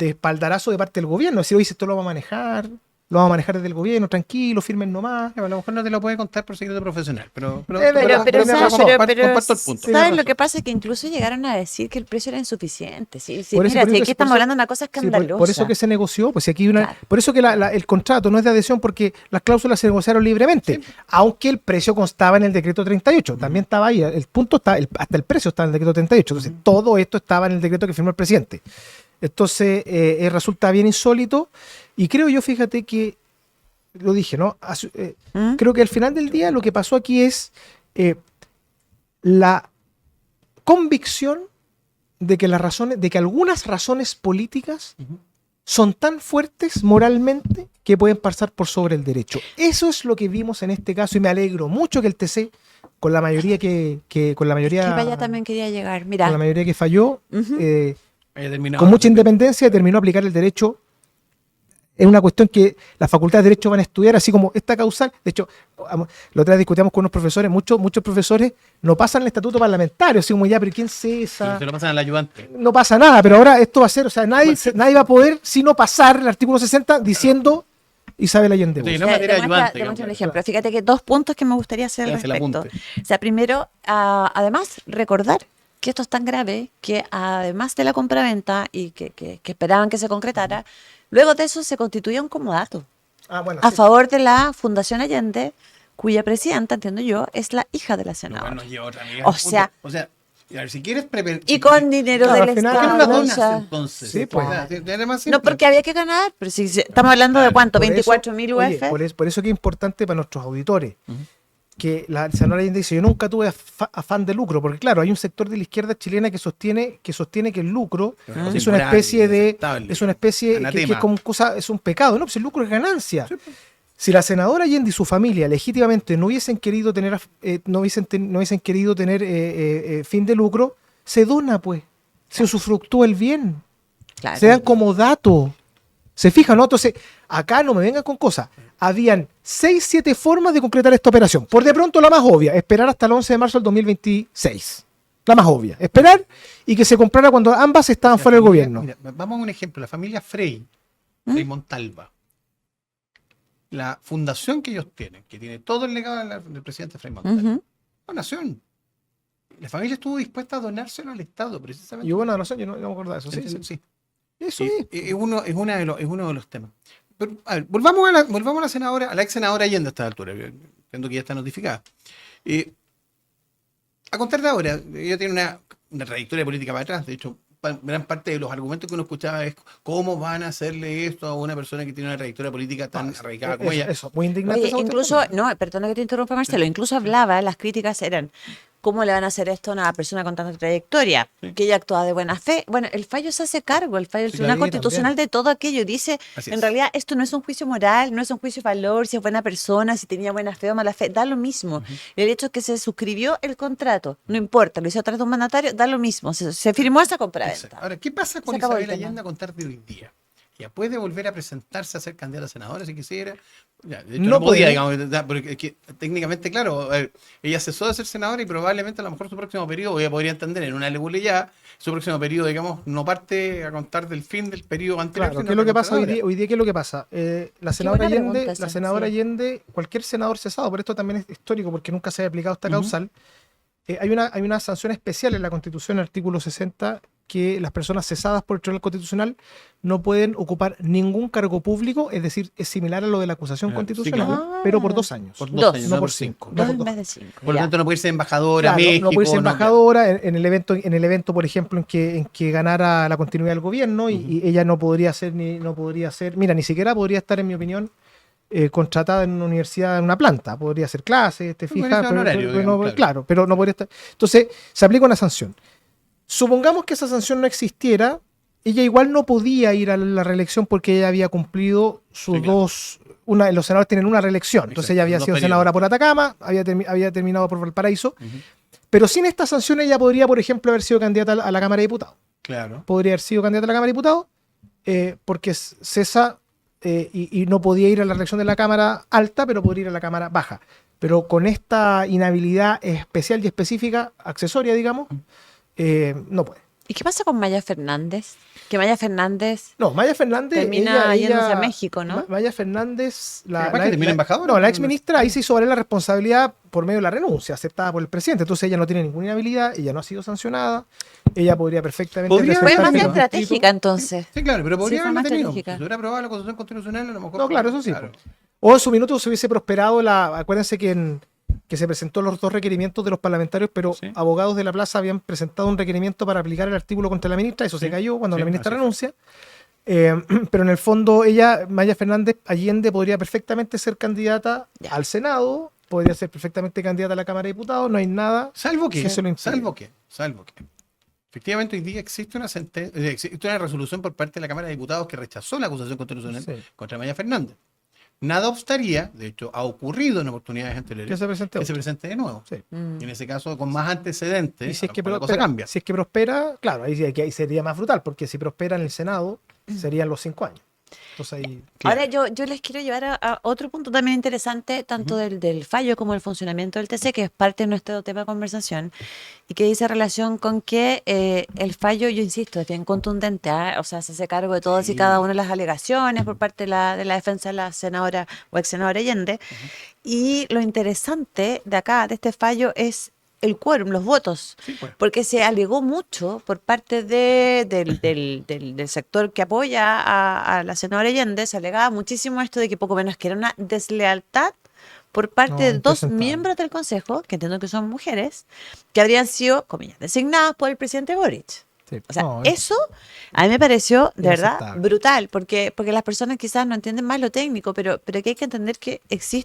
espaldarazo de parte del gobierno. Es decir, oye, esto lo vamos a manejar desde el gobierno, tranquilo, firmen nomás. A lo mejor no te lo puede contar por secreto profesional, pero Pero, pero ¿sabes? comparto el punto. Tiene ¿sabes razón. lo que pasa? Que incluso llegaron a decir que el precio era insuficiente. Sí, sí, Por eso- mira, por si eso- aquí estamos por eso- hablando de una cosa Sí, escandalosa. por eso que se negoció, pues si aquí Claro. por eso que el contrato no es de adhesión porque las cláusulas se negociaron libremente, aunque el precio constaba en el decreto 38, también estaba ahí, el punto está, hasta el precio estaba en el decreto 38, entonces todo esto estaba en el decreto que firmó el presidente. Entonces resulta bien insólito y creo yo, fíjate que, lo dije, ¿no? ¿Mm? Creo que al final del día lo que pasó aquí es la convicción de que algunas razones políticas son tan fuertes moralmente que pueden pasar por sobre el derecho. Eso es lo que vimos en este caso y me alegro mucho que el TC, con la mayoría que Que para allá también quería llegar. Mira, con la mayoría que falló, Ujú. Haya terminado. con mucha independencia determinó aplicar el derecho. Es una cuestión que las facultades de Derecho van a estudiar, así como esta causal. De hecho, la otra vez discutíamos con unos profesores, muchos profesores no pasan el estatuto parlamentario, así como ya, pero ¿quién cesa? Se lo pasan al ayudante. No pasa nada, pero ahora esto va a ser, o sea, nadie va a poder sino pasar el artículo 60 diciendo Isabel Allende. Sí, Bush. no materia te ayudante. muestro un ejemplo. Fíjate que dos puntos que me gustaría hacer al Ya, se la respecto. apunte. O sea, primero, además, recordar que esto es tan grave que además de la compraventa y que esperaban que se concretara, luego de eso se constituía un comodato Bueno, a sí. favor de la Fundación Allende, cuya presidenta, entiendo yo, es la hija de la No, senadora. bueno, lleva otra amiga. O sea- O sea, a ver, si quieres Y con dinero Claro, del al final ¿Por qué no Estado. las o donas sea, entonces? Sí, pues. O sea, tiene más no, simple. porque había que ganar, pero si estamos hablando de cuánto, Por eso, 24.000 oye, UF. por eso que es importante para nuestros auditores que la senadora Allende dice, yo nunca tuve afán de lucro, porque claro, hay un sector de la izquierda chilena que sostiene que el lucro Es es una inmoral, especie de inaceptable, es una especie que anatema. es como cosa, es un pecado, no, pues el lucro es ganancia. Si la senadora Allende y su familia legítimamente no hubiesen querido tener fin de lucro, se dona pues, se usufructúa el bien. Claro. Se dan como dato. ¿Se fijan? ¿No? Entonces, acá no me vengan con cosas. Habían 6, 7 formas de concretar esta operación. Por de pronto, la más obvia, esperar hasta el 11 de marzo del 2026. La más obvia. Esperar y que se comprara cuando ambas estaban fuera del gobierno. Mira, vamos a un ejemplo. La familia Frey, Frey Montalva. La fundación que ellos tienen, que tiene todo el legado del presidente Frei Montalva, una nación. La familia estuvo dispuesta a donárselo al Estado, precisamente. Y hubo una razón, yo no me acuerdo de eso. Sí. Eso es uno de los temas. Pero, a ver, volvamos a la senadora, a la ex senadora Allende a esta altura, que entiendo que ya está notificada. A contar de ahora, ella tiene una trayectoria política para atrás, de hecho, gran parte de los argumentos que uno escuchaba es cómo van a hacerle esto a una persona que tiene una trayectoria política tan arraigada como ella. Eso, muy indignante. Oye, incluso, no, perdona que te interrumpa, Marcelo, incluso hablaba, las críticas eran, ¿cómo le van a hacer esto a una persona con tanta trayectoria? Que ella actúa de buena fe. Bueno, el fallo se hace cargo, el fallo del Tribunal Constitucional de todo aquello. Dice, en realidad, esto no es un juicio moral, no es un juicio de valor, si es buena persona, si tenía buena fe o mala fe, da lo mismo. El hecho es que se suscribió el contrato, no importa, lo hizo a través de un mandatario, da lo mismo. Se firmó esa compraventa. Ahora, ¿qué pasa con Isabel Allende a contar de hoy día? Ya puede volver a presentarse a ser candidata a senadora si quisiera. Ya, de hecho, no podía, digamos, porque es que, técnicamente, claro, ella cesó de ser senadora y probablemente a lo mejor su próximo periodo, ella podría entender en una legalidad, su próximo periodo, digamos, no parte a contar del fin del periodo anterior. Claro, ¿qué es lo que pasa hoy día? ¿Qué es lo que pasa? La senadora Allende, cualquier senador cesado, por esto también es histórico porque nunca se ha aplicado esta causal, hay una sanción especial en la Constitución, el artículo 60, que las personas cesadas por el Tribunal Constitucional no pueden ocupar ningún cargo público, es decir, es similar a lo de la acusación constitucional, pero por 2 años. Por 2 años, no por 5. Dos en vez de 5. Por lo tanto, no puede irse embajadora a México. No puede irse embajadora en el evento, por ejemplo, en que ganara la continuidad del gobierno, y ella no podría ser, mira, ni siquiera podría estar, en mi opinión, contratada en una universidad, en una planta. Podría hacer clases, fija, claro, pero no podría estar. Entonces, se aplica una sanción. Supongamos que esa sanción no existiera, ella igual no podía ir a la reelección porque ella había cumplido sus los senadores tienen una reelección. Entonces ella había sido senadora por Atacama, había terminado por Valparaíso, pero sin esta sanción ella podría, por ejemplo, haber sido candidata a la Cámara de Diputados. Claro. Podría haber sido candidata a la Cámara de Diputados porque cesa y no podía ir a la reelección de la Cámara alta, pero podría ir a la Cámara baja. Pero con esta inhabilidad especial y específica, accesoria, digamos, no puede. ¿Y qué pasa con Maya Fernández? Que Maya Fernández... No, Maya Fernández... Termina yéndose a México, ¿no? Maya Fernández... ¿Termina embajadora? No, la exministra ahí se hizo valer la responsabilidad por medio de la renuncia aceptada por el presidente. Entonces ella no tiene ninguna inhabilidad, ella no ha sido sancionada, ella podría perfectamente... Fue más estratégica entonces. Sí, claro, pero podría haberla tenido. Si estratégica. hubiera aprobado la Constitución Constitucional, a lo mejor... No, claro, eso sí. Claro. O en su minuto se hubiese prosperado acuérdense que se presentó los 2 requerimientos de los parlamentarios, pero abogados de la plaza habían presentado un requerimiento para aplicar el artículo contra la ministra, eso se cayó cuando la ministra renuncia, pero en el fondo Maya Fernández Allende podría perfectamente ser candidata al Senado, podría ser perfectamente candidata a la Cámara de Diputados, no hay nada Salvo que se lo impide. Efectivamente, hoy día existe una resolución por parte de la Cámara de Diputados que rechazó la acusación constitucional contra Maya Fernández. Nada obstaría, de hecho, ha ocurrido en oportunidades anteriores, que se presente de nuevo. Sí. Y en ese caso, con más antecedentes, Y si es que la cosa cambia. Si es que prospera, claro, ahí sería más brutal, porque si prospera en el Senado, serían los 5 años. Entonces ahí... Ahora yo les quiero llevar a otro punto también interesante, tanto del fallo como del funcionamiento del TC, que es parte de nuestro tema de conversación, y que dice relación con que el fallo, yo insisto, es bien contundente, o sea, se hace cargo de todas y cada una de las alegaciones por parte de la defensa de la senadora o ex senadora Allende, y lo interesante de acá, de este fallo, es el quórum, los votos, porque se alegó mucho por parte del sector que apoya a la senadora Allende, se alegaba muchísimo esto de que poco menos que era una deslealtad por parte de 2 miembros del Consejo, que entiendo que son mujeres, que habrían sido, comillas, designadas por el presidente Boric. O sea, eso a mí me pareció de verdad brutal, porque las personas quizás no entienden más lo técnico, pero que hay que entender que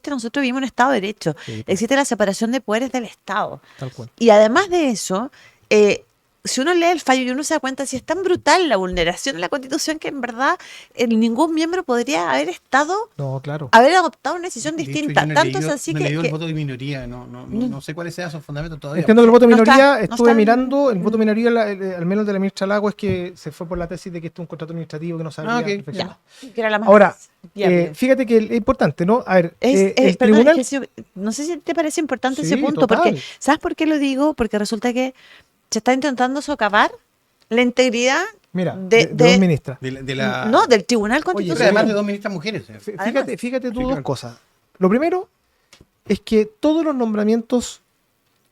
nosotros vivimos en un Estado de Derecho, existe la separación de poderes del Estado. Tal cual. Y además de eso, si uno lee el fallo y uno se da cuenta si es tan brutal la vulneración de la Constitución que en verdad ningún miembro podría haber haber adoptado una decisión distinta. Tanto es así no que... he leído el voto de minoría, no sé cuáles sean sus fundamentos todavía. Entiendo que el voto de minoría, estuve mirando, el voto de minoría, al menos de la ministra Lago, es que se fue por la tesis de que esto es un contrato administrativo que no sabía perfeccionar. Que era la más Ahora, fíjate que es importante, ¿no? A ver, el tribunal... no sé si te parece importante Sí, ese punto, total. porque ¿sabes por qué lo digo? Porque resulta que se está intentando socavar la integridad Mira, de dos ministras. no, del Tribunal Pero Constitucional. además de 2 ministras mujeres. Fíjate tú Sí, dos claro. cosas. Lo primero es que todos los nombramientos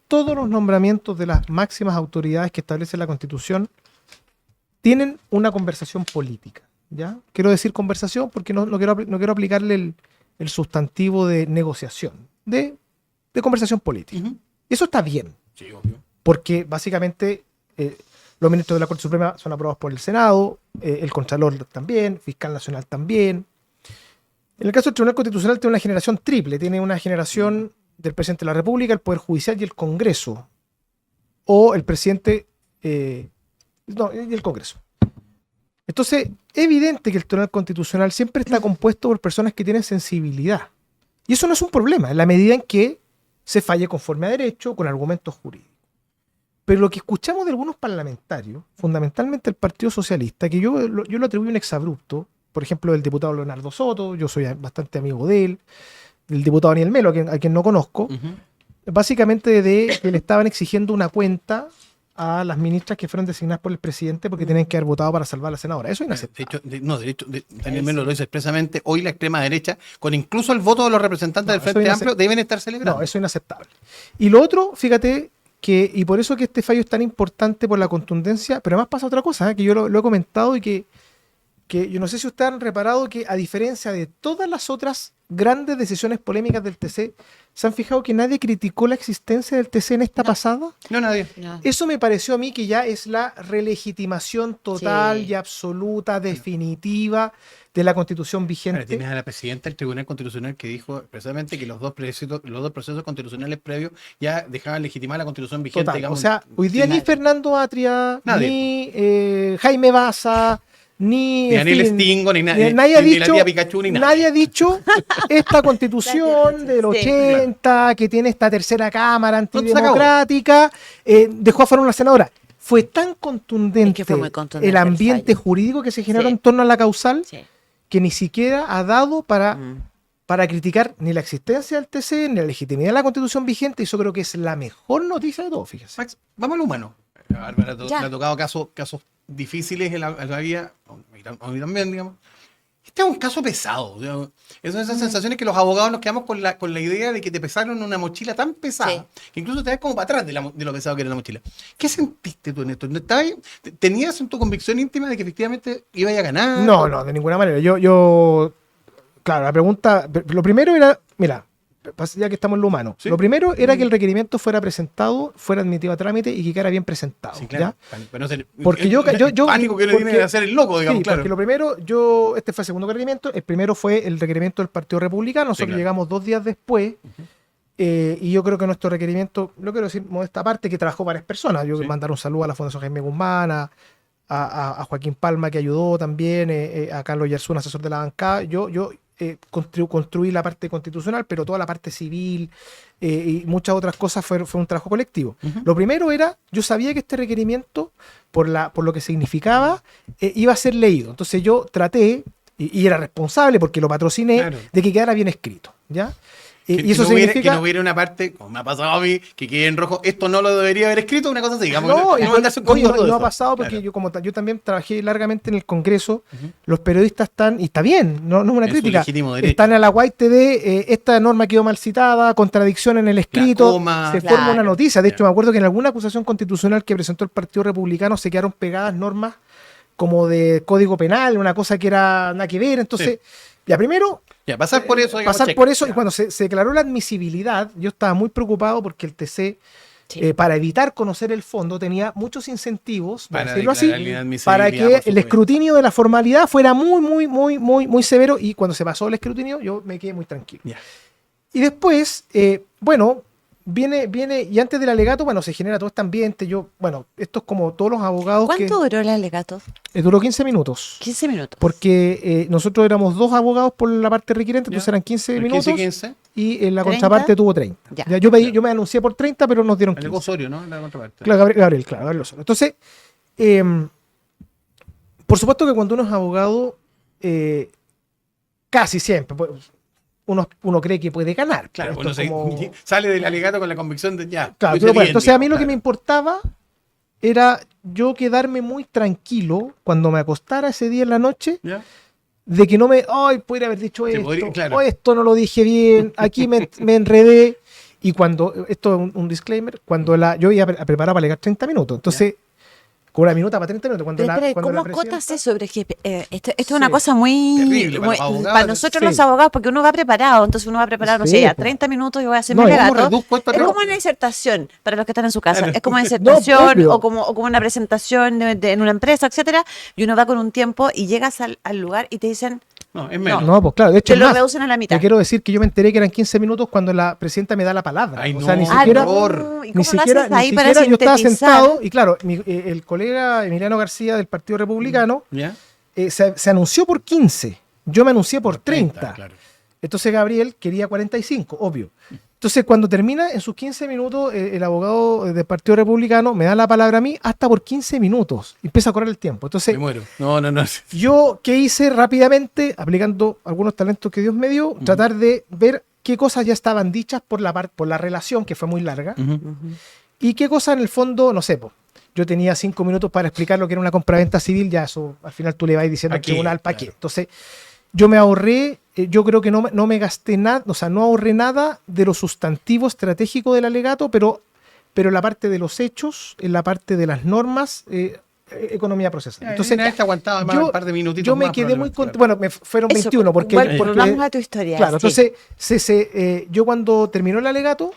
de las máximas autoridades que establece la Constitución tienen una conversación política, ¿ya? Quiero decir conversación porque no quiero aplicarle el sustantivo de negociación, de conversación política. Ujú. Eso está bien, Sí, obvio. porque básicamente los ministros de la Corte Suprema son aprobados por el Senado, el Contralor también, Fiscal Nacional también. En el caso del Tribunal Constitucional tiene una generación triple, tiene una generación del presidente de la República, el Poder Judicial y el Congreso. O el presidente y el Congreso. Entonces, es evidente que el Tribunal Constitucional siempre está compuesto por personas que tienen sensibilidad. Y eso no es un problema, en la medida en que se falle conforme a derecho, con argumentos jurídicos. Pero lo que escuchamos de algunos parlamentarios, fundamentalmente el Partido Socialista, que yo lo atribuyo a un exabrupto, por ejemplo, del diputado Leonardo Soto, yo soy bastante amigo de él, del diputado Daniel Melo, a quien no conozco, básicamente de que le estaban exigiendo una cuenta a las ministras que fueron designadas por el presidente porque tienen que haber votado para salvar a la senadora. Eso es inaceptable. De hecho, Daniel Melo lo dice expresamente, hoy la extrema derecha, con incluso el voto de los representantes del eso Frente es Amplio, deben estar celebrando. No, eso es inaceptable. Y lo otro, fíjate, y por eso que este fallo es tan importante por la contundencia, pero además pasa otra cosa, que yo lo he comentado y que yo no sé si ustedes han reparado que, a diferencia de todas las otras grandes decisiones polémicas del TC, ¿se han fijado que nadie criticó la existencia del TC en esta pasada? No, nadie. No. Eso me pareció a mí que ya es la relegitimación total Sí. y absoluta, definitiva de la Constitución Ahora, vigente. tienes a la presidenta del Tribunal Constitucional que dijo expresamente que los dos procesos constitucionales previos ya dejaban legitimar la Constitución vigente. Total. Digamos, O sea, hoy día sin ni nada. Fernando Atria, Nadie. ni Jaime Baza, ni Ni en Daniel fin, Stingo, ni nadie ha ni la dicho, tía Pikachu, ni nadie. nadie ha dicho esta constitución del Sí. 80 que tiene esta tercera cámara se acabó. antidemocrática, dejó afuera una senadora. Fue tan contundente, Es que fue muy contundente el el ambiente fallo. jurídico que se generó Sí. en torno a la causal Sí. que ni siquiera ha dado para Mm. criticar ni la existencia del TC, ni la legitimidad de la constitución vigente, y eso creo que es la mejor noticia de todo, fíjese. Max, vamos al humano. A Bárbara Ya. le ha tocado casos difíciles en la vida, a mí también, digamos. Este es un caso pesado. Digamos. Son esas sensaciones que los abogados nos quedamos con la idea de que te pesaron una mochila tan pesada que incluso te das como para atrás de lo pesado que era la mochila. ¿Qué sentiste tú en esto? ¿Tenías en tu convicción íntima de que efectivamente iba a ganar? No, de ninguna manera. Claro, la pregunta, lo primero era, mira, ya que estamos en lo humano, Sí. lo primero era que el requerimiento fuera presentado, fuera admitido a trámite y que quedara bien presentado. Sí, claro. ¿ya? Para no ser- Porque el pánico que uno tiene de hacer el loco, digamos, Sí, claro. porque lo primero, este fue el segundo requerimiento, el primero fue el requerimiento del Partido Republicano, nosotros claro. llegamos 2 días después, y yo creo que nuestro requerimiento, lo quiero decir modesta parte, que trabajó varias personas, yo Sí. mandar un saludo a la Fundación Jaime Guzmán, a Joaquín Palma, que ayudó también, a Carlos Yarzún, asesor de la bancada, yo construí la parte constitucional, pero toda la parte civil y muchas otras cosas fue un trabajo colectivo. Ujú. Lo primero era, yo sabía que este requerimiento, por lo que significaba, iba a ser leído. Entonces yo traté, y era responsable porque lo patrociné, Claro. de que quedara bien escrito, ¿ya? Y eso no hubiera, significa... que no hubiera una parte, como me ha pasado a mí, que quede en rojo, esto no lo debería haber escrito, una cosa así, digamos. No, mandarse un oye, código de no ha eso. pasado porque Claro. yo también trabajé largamente en el Congreso, Ujú. los periodistas están, y está bien, no es una En su crítica, legítimo derecho. están a la White TV, esta norma quedó mal citada, contradicción en el escrito, coma. se Claro. forma una noticia. De hecho, Claro. me acuerdo que en alguna acusación constitucional que presentó el Partido Republicano se quedaron pegadas normas como de código penal, una cosa que era nada que ver. Entonces, ya primero, Ya, pasar por eso, digamos, pasar check. por eso, y Ya. cuando se declaró la admisibilidad, yo estaba muy preocupado porque el TC, Sí. para evitar conocer el fondo, tenía muchos incentivos, por Para decirlo así, declarar la inadmisibilidad, para por que el supuesto. escrutinio de la formalidad fuera muy severo, y cuando se pasó el escrutinio yo me quedé muy tranquilo. Ya. Y después, bueno, viene, y antes del alegato, bueno, se genera todo este ambiente. Esto es como todos los abogados que ¿Cuánto duró el alegato? duró 15 minutos. 15 minutos. Porque nosotros éramos 2 abogados por la parte requerente, entonces Ya. eran 15 El minutos 15-15, y la 30. contraparte tuvo 30. Ya. Ya, yo me anuncié por 30, pero nos dieron el 15. Osorio, ¿no? La contraparte. Claro, Gabriel Osorio. Entonces, por supuesto que cuando uno es abogado, casi siempre, pues, uno cree que puede ganar. Claro, Esto uno es como- sale del alegato con la convicción de ya. Claro, lo hice pero bueno, bien, entonces a mí digamos, lo que me claro. importaba era yo quedarme muy tranquilo cuando me acostara ese día en la noche, ¿Ya? de que no me, ay, podría haber dicho Sí, esto, claro. o esto no lo dije bien, aquí me enredé. Y cuando, esto es un disclaimer, cuando yo iba a preparar para llegar 30 minutos, entonces, con una minuta para 30 minutos, cuando Pero, espera, cuando ¿cómo la acotas presidenta- eso? Pero es que, esto es Sí. una cosa muy... Terrible para muy- los abogados, para nosotros sí. los abogados, porque uno va preparado, entonces uno va preparado, no Sí, sé, ya po. 30 minutos y voy a hacer No, mi ¿y cómo alegato. reduzco esto a Es tres? como una disertación, para los que están en su casa. Claro. Es como una No, disertación obvio. o como una presentación en una empresa, etcétera. Y uno va con un tiempo y llegas al lugar y te dicen, No, es menos. No, pues claro, de hecho, te es lo más, reducen a la mitad. te quiero decir que yo me enteré que eran 15 minutos cuando la presidenta me da la palabra. Ay, O sea, no, ni Ah, siquiera, no. ¿Y ni cómo lo siquiera, haces ni ahí para siquiera yo estaba sintetizar? sentado y claro, el colega Emiliano García del Partido Republicano ¿Ya? se anunció por 15, yo me anuncié por 30. Claro. Entonces Gabriel quería 45, obvio. Entonces cuando termina en sus 15 minutos, el abogado del Partido Republicano me da la palabra a mí hasta por 15 minutos. Y empieza a correr el tiempo. Entonces Me muero. No. yo, ¿qué hice rápidamente? Aplicando algunos talentos que Dios me dio, tratar de ver qué cosas ya estaban dichas por la relación, que fue muy larga, y qué cosas en el fondo, no sé, po. Yo tenía 5 minutos para explicar lo que era una compraventa civil, ya eso al final tú le vas diciendo al Aquí, tribunal para qué. claro. Entonces, yo me ahorré, yo creo que no me gasté nada, o sea, no ahorré nada de lo sustantivo estratégico del alegato, pero en la parte de los hechos, en la parte de las normas, economía procesal. Entonces, Te aguantaba más un par de minutitos yo me más, quedé muy probablemente, contento. claro. Bueno, fueron Eso, 21 porque, volvamos a tu historia. claro, sí. entonces yo cuando terminó el alegato,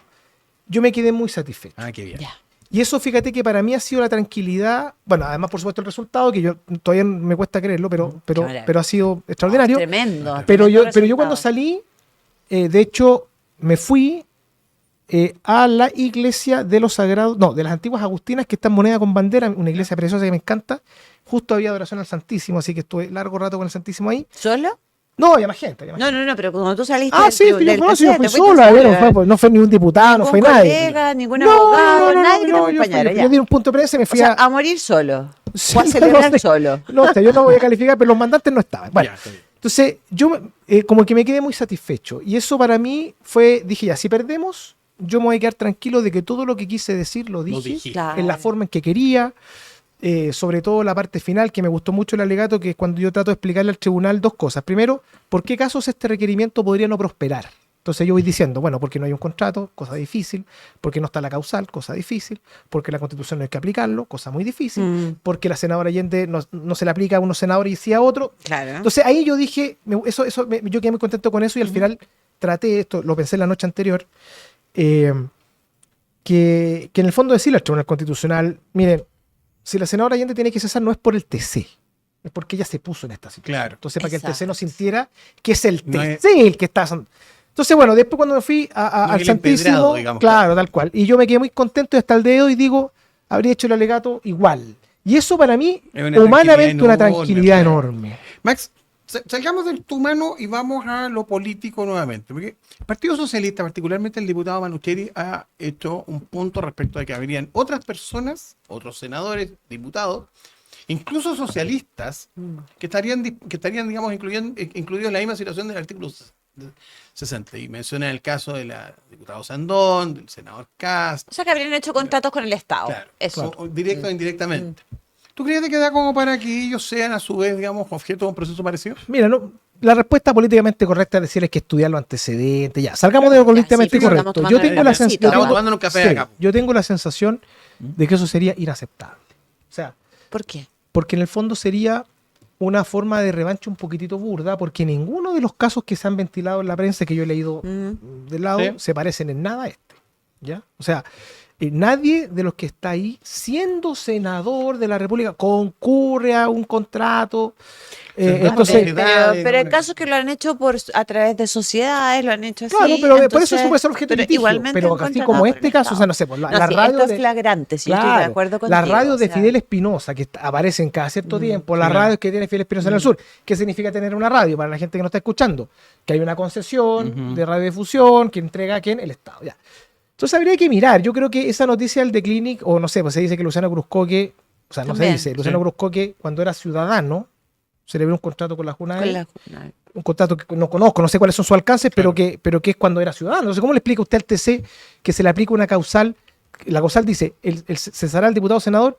yo me quedé muy satisfecho. Ah, qué bien. Ya. Y eso, fíjate que para mí ha sido la tranquilidad, bueno, además por supuesto el resultado, que yo todavía me cuesta creerlo, Claro. pero ha sido extraordinario. Tremendo. Pero tremendo yo cuando resultado. salí, de hecho, me fui a la iglesia de los sagrados, no, de las antiguas agustinas, que está en Moneda con Bandera, una iglesia preciosa que me encanta. Justo había adoración al Santísimo, así que estuve largo rato con el Santísimo ahí. ¿Solo? No, había más gente. Había más gente. No, pero cuando tú saliste Ah, sí, del, sí, del yo fui casete, fuiste sola, sola. no fue ningún diputado, no fue Ningún nadie. colega, ningún abogado, nadie que te acompañara. Yo di un punto de prensa y me O fui sea, a morir solo. Sí, O a celebrar sé. solo. No sé, yo no voy a calificar, pero los mandantes no estaban. Bueno, Ya, está bien. entonces yo como que me quedé muy satisfecho. Y eso para mí fue, dije ya, si perdemos, yo me voy a quedar tranquilo de que todo lo que quise decir lo dije, dijiste. Claro. en la forma en que quería. Sobre todo la parte final, que me gustó mucho el alegato, que es cuando yo trato de explicarle al tribunal dos cosas. Primero, ¿por qué casos este requerimiento podría no prosperar? Entonces yo voy diciendo, bueno, porque no hay un contrato, cosa difícil, porque no está la causal, cosa difícil, porque la Constitución no hay que aplicarlo, cosa muy difícil, porque la senadora Allende no se le aplica a unos senadores y sí a otros. Claro. Entonces ahí yo dije, yo quedé muy contento con eso y al final traté esto, lo pensé la noche anterior, que en el fondo decirle al Tribunal Constitucional, miren, si la senadora Allende tiene que cesar no es por el TC, es porque ella se puso en esta situación. Claro. Entonces, para que el TC Exacto. no sintiera que es el No TC es- el que está... Entonces, bueno, después cuando me fui No al es el Santísimo, empedrado, digamos. claro, tal cual. Y yo me quedé muy contento y hasta el día de hoy digo, habría hecho el alegato igual. Y eso para mí, Es una humanamente, una tranquilidad tranquilidad enorme. enorme. Max, salgamos del humano y vamos a lo político nuevamente. Porque el Partido Socialista, particularmente el diputado Manucheri, ha hecho un punto respecto a que habrían otras personas, otros senadores, diputados, incluso socialistas, que estarían digamos, incluidos en la misma situación del artículo 60. Y menciona el caso de la diputada Sandón, del senador Cast, O sea, que habrían hecho contratos con el Estado. claro, Eso. o directo o indirectamente. ¿Tú crees que da como para que ellos sean a su vez, digamos, objeto de un proceso parecido? Mira, la respuesta políticamente correcta es decir es que estudiar los antecedentes. Ya, salgamos de lo políticamente sí, estamos correcto. tomando Yo tengo la cafecito. sensación. Estamos tomando un café acá. Yo tengo la sensación de que eso sería inaceptable. O sea, ¿Por qué? porque en el fondo sería una forma de revancha un poquitito burda, porque ninguno de los casos que se han ventilado en la prensa que yo he leído del lado Sí. se parecen en nada a este. ¿Ya? O sea, nadie de los que está ahí, siendo senador de la República, concurre a un contrato. Entonces, Pero hay casos que lo han hecho a través de sociedades, lo han hecho así. claro, pero por entonces- eso puede ser objeto de pero litigio. igualmente Pero han así contratado como por este el caso, o sea, Estado. no sé, pues, No, la sí, radio esto de- es flagrante, sí, yo estoy de Claro, acuerdo contigo. las radios o de sea, Fidel Espinosa, que aparecen cada cierto tiempo, las claro. radios que tiene Fidel Espinosa en el sur. ¿Qué significa tener una radio? Para la gente que no está escuchando, que hay una concesión de radiodifusión que entrega a quién, el Estado. Ya. Entonces habría que mirar. Yo creo que esa noticia del The Clinic, o no sé, pues se dice que Luciano Cruzcoque, o sea, no se También. dice, Luciano Sí. Cruzcoque, cuando era ciudadano, celebró un contrato con la Junta con la- no. un contrato que no conozco, no sé cuáles son sus alcances, pero que es cuando era ciudadano. Entonces, ¿cómo le explica usted al TC que se le aplica una causal la COSAL dice, cesará al diputado o senador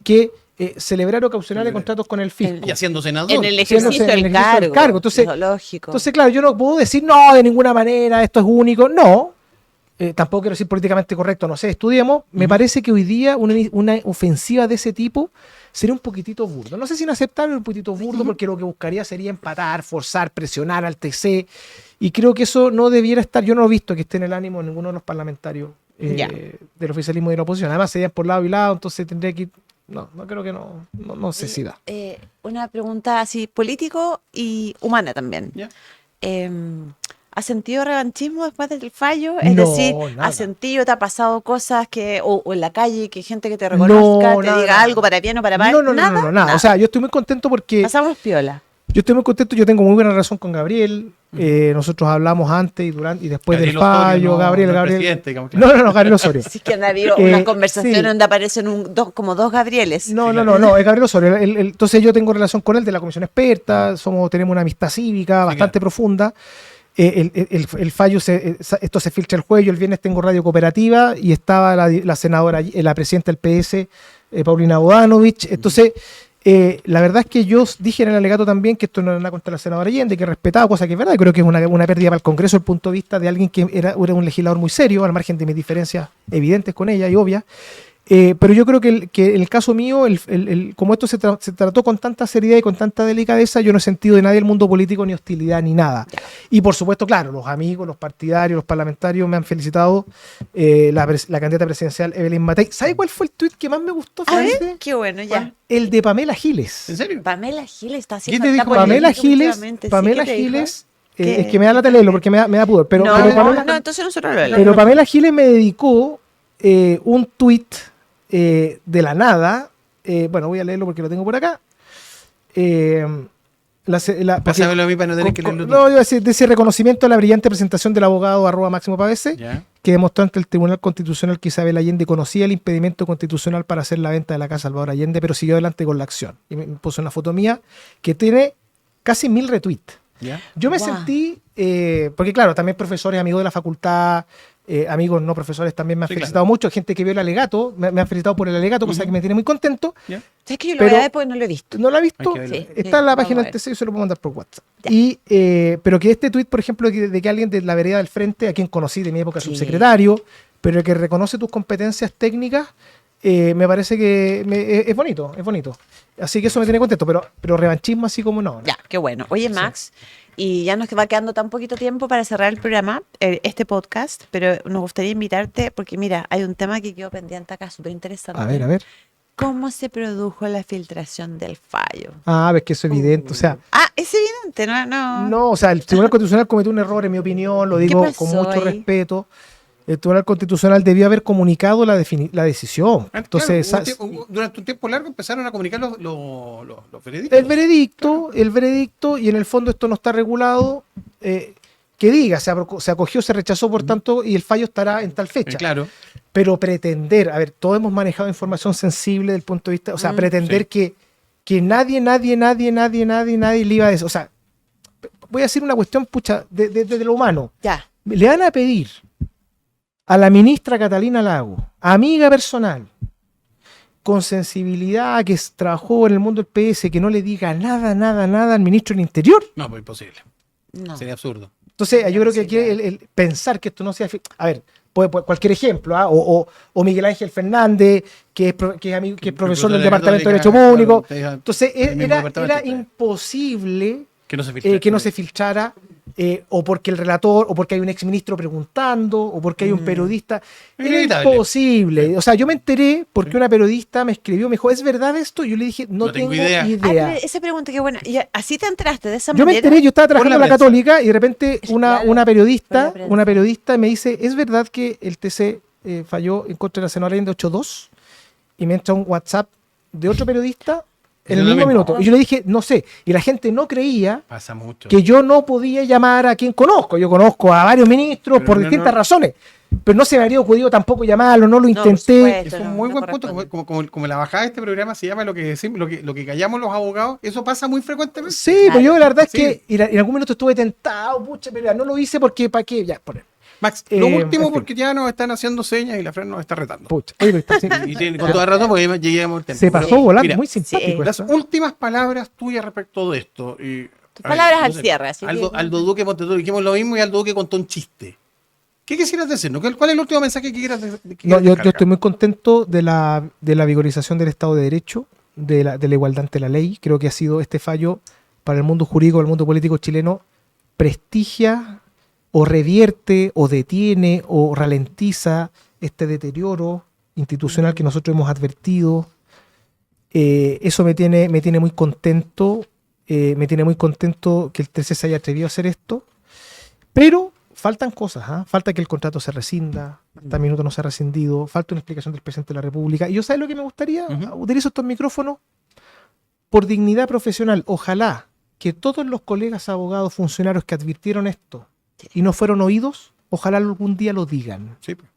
que celebrar o caucionar contratos con el fisco. Y haciendo senador. En el ejercicio del cargo. Entonces, lógico. Entonces, claro, yo no puedo decir, no, de ninguna manera, esto es único. No, tampoco quiero decir políticamente correcto, no sé, estudiemos. Me parece que hoy día una ofensiva de ese tipo sería un poquitito burdo. No sé si inaceptable, un poquitito burdo, porque lo que buscaría sería empatar, forzar, presionar al TC. Y creo que eso no debiera estar, yo no he visto que esté en el ánimo de ninguno de los parlamentarios del oficialismo y de la oposición. Además, serían por lado y lado, entonces tendría que ir. No creo que no sé si da. Una pregunta así, político y humana también. Ya. ¿Has sentido revanchismo después del fallo? Es No, decir, nada. ¿has sentido, te ha pasado cosas que, o en la calle, que gente que te reconozca, te nada, diga nada. algo para bien o para mal? No, nada. O sea, yo estoy muy contento porque Pasamos piola. yo tengo muy buena relación con Gabriel. Nosotros hablamos antes y durante y después Gabriel del fallo. Osorio, no, Gabriel. presidente, como claro. No, Gabriel Osorio. Sí que han habido una conversación sí. donde aparecen como dos Gabrieles. No, es Gabriel Osorio. Entonces yo tengo relación con él de la comisión experta, tenemos una amistad cívica bastante profunda. El fallo, esto se filtra el jueves, yo el viernes tengo radio cooperativa y estaba la senadora, la presidenta del PS, Paulina Bodanovich. Entonces, la verdad es que yo dije en el alegato también que esto no era nada contra la senadora Allende, que respetaba, cosa que es verdad, y creo que es una pérdida para el Congreso desde el punto de vista de alguien que era un legislador muy serio, al margen de mis diferencias evidentes con ella y obvias. Pero yo creo que en el caso mío, como esto se trató con tanta seriedad y con tanta delicadeza, yo no he sentido de nadie del mundo político ni hostilidad ni nada. Y por supuesto, claro, los amigos, los partidarios, los parlamentarios me han felicitado. La candidata presidencial Evelyn Matei. ¿Sabe cuál fue el tuit que más me gustó? A ver, Felipe? qué bueno, ya. El de Pamela Giles. ¿En serio? Pamela Giles está haciendo. ¿Qué te dijo está polémico Pamela Giles, últimamente. Sí, Pamela ¿qué te dijo? Giles, ¿Qué? es que me da la leerlo porque me da pudor. Pero Entonces nosotros lo leemos. pero Pamela Giles me dedicó un tuit de la nada. Bueno, voy a leerlo porque lo tengo por acá. Pásamelo a mí para no tener que leerlo tú. No, yo de ese reconocimiento a la brillante presentación del abogado @Máximo Pavese, Ya. que demostró ante el Tribunal Constitucional que Isabel Allende conocía el impedimento constitucional para hacer la venta de la casa Salvador Allende, pero siguió adelante con la acción. Y me puso una foto mía que tiene casi 1000 retweets. Ya. Yo me Guau. sentí, porque claro, también profesores, amigos de la facultad, amigos no profesores también me han Sí, felicitado mucho, gente que vio el alegato, me han felicitado por el alegato, cosa que me tiene muy contento. Ya. ¿Sabes que yo lo Pero- voy a ver porque no lo he visto? ¿No lo ha visto? Hay que verlo. Sí. Está en la vamos página a del ver. TC, yo se lo puedo mandar por WhatsApp. Ya. Pero que este tuit, por ejemplo, de que alguien de la vereda del frente, a quien conocí de mi época Sí. subsecretario, pero que reconoce tus competencias técnicas, me parece que es bonito, es bonito. Así que eso me tiene contento, pero revanchismo así como no. Ya, qué bueno. Oye, Max, y ya nos va quedando tan poquito tiempo para cerrar el programa, este podcast, pero nos gustaría invitarte, porque mira, hay un tema que quedó pendiente acá, súper interesante. A ver. ¿Cómo se produjo la filtración del fallo? Ves que eso es evidente, o sea, Es evidente, ¿no? no, o sea, el Tribunal Constitucional cometió un error, en mi opinión, lo digo pasó con mucho ahí? respeto. El Tribunal Constitucional debió haber comunicado la decisión. Entonces, Claro, durante un tiempo largo empezaron a comunicar los veredictos. el veredicto, y en el fondo esto no está regulado, que diga, se acogió, se rechazó, por tanto, y el fallo estará en tal fecha. Claro. Pero pretender, a ver, todos hemos manejado información sensible del punto de vista, o sea, pretender que nadie le iba a eso. O sea, voy a decir una cuestión, pucha, de lo humano. Ya. Le van a pedir a la ministra Catalina Lago, amiga personal, con sensibilidad, que trabajó en el mundo del PS, que no le diga nada al ministro del Interior. No, pues imposible. No. Sería absurdo. Entonces, yo creo que Sí, aquí el pensar que esto no sea... A ver, puede cualquier ejemplo, o Miguel Ángel Fernández, que es profesor del Departamento de Derecho Público. Entonces, era imposible que no se filtre. que no se filtrara, o porque el relator, o porque hay un exministro preguntando, o porque hay un periodista. Era Inevitable. imposible. O sea, yo me enteré porque una periodista me escribió, me dijo, ¿es verdad esto? Y yo le dije, no tengo idea. Pero esa pregunta, qué buena. Y así te entraste de esa Yo me manera. enteré, yo estaba trabajando en la prensa. Católica y de repente Claro, una por periodista la prensa. me dice, ¿es verdad que el TC falló en contra de la senadora Allende 8-2? Y me entra un WhatsApp de otro periodista en el Lo mismo mismo. minuto. Y yo le dije, no sé. Y la gente no creía Pasa mucho. que yo no podía llamar a quien conozco. Yo conozco a varios ministros Pero por no, distintas no. razones. Pero no se me habría ocurrido tampoco llamarlo, no lo No, por intenté. supuesto. Es un no, muy no buen punto, corresponde. como la bajada de este programa se llama lo que decimos, lo que callamos los abogados, eso pasa muy frecuentemente. Sí, pues yo la verdad es Sí. que en algún momento estuve tentado, pucha, pero ya no lo hice porque, ¿para qué? Ya, Max, lo último, en fin. porque ya nos están haciendo señas y la Fran nos está retando. Pucha, oye, pero está- Y tiene con toda razón, porque lleguemos al tema. se pasó Pero, volando, mira, muy simpático. las eso. últimas palabras tuyas respecto de esto. Palabras al cierre, así Aldo, que- Aldo Duque Monteturo, dijimos lo mismo y Aldo Duque contó un chiste. ¿Qué quisieras decirnos? ¿Cuál es el último mensaje que quieras No, quieras yo descargar? estoy muy contento de la vigorización del Estado de Derecho, de la igualdad ante la ley. Creo que ha sido este fallo para el mundo jurídico, el mundo político chileno, prestigia o revierte o detiene o ralentiza este deterioro institucional que nosotros hemos advertido. Eso me tiene muy contento. Me tiene muy contento que el 13 se haya atrevido a hacer esto. Pero faltan cosas, ¿ah? Falta que el contrato se rescinda, hasta el minuto no se ha rescindido, falta una explicación del presidente de la República. Y yo, ¿sabes lo que me gustaría? Utilizo estos micrófonos por dignidad profesional. Ojalá que todos los colegas abogados, funcionarios que advirtieron esto y no fueron oídos, ojalá algún día lo digan. Sí, pues.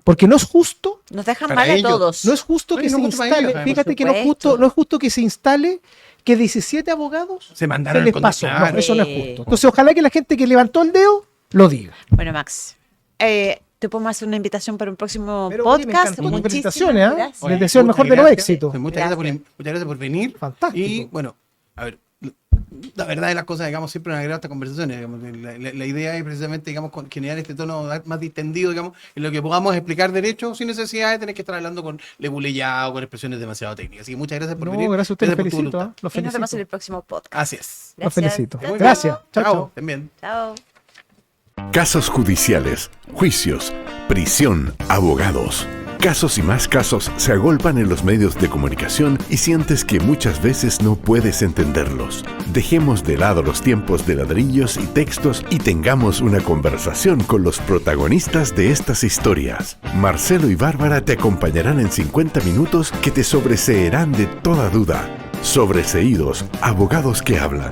Porque no es justo, Nos dejan Para mal a ellos, todos. no es justo Oye, que no se justo para ellos, instale, además, fíjate por que no supuesto. es justo que se instale que 17 abogados Se se mandaron les el pasó. claro. No, eso no es Sí. justo. Entonces, ojalá que la gente que levantó el dedo lo diga. Bueno, Max, te podemos hacer una invitación para un próximo Pero, oye, me podcast. encantó tus Muchísimas felicitaciones, ¿ah? gracias. Les deseo el muchas mejor de los gracias. éxitos. Muchas gracias por venir. Fantástico. Y bueno, a ver, la verdad de las cosas, digamos, siempre nos agrada estas conversaciones. Digamos, la idea es precisamente, digamos, generar este tono más distendido, digamos, en lo que podamos explicar derechos sin necesidad de tener que estar hablando con leguleyado o con expresiones demado técnicas. Así que muchas gracias por No, venir. gracias a ustedes, por tu felicito. voluntad. Los Y nos vemos en felicito. el próximo podcast. Así es. Los felicito. Chao, Gracias. chao. Chao, chao. También. Chao. Casos judiciales, juicios, prisión, abogados. Casos y más casos se agolpan en los medios de comunicación y sientes que muchas veces no puedes entenderlos. Dejemos de lado los tiempos de ladrillos y textos y tengamos una conversación con los protagonistas de estas historias. Marcelo y Bárbara te acompañarán en 50 minutos que te sobreseerán de toda duda. Sobreseídos, abogados que hablan.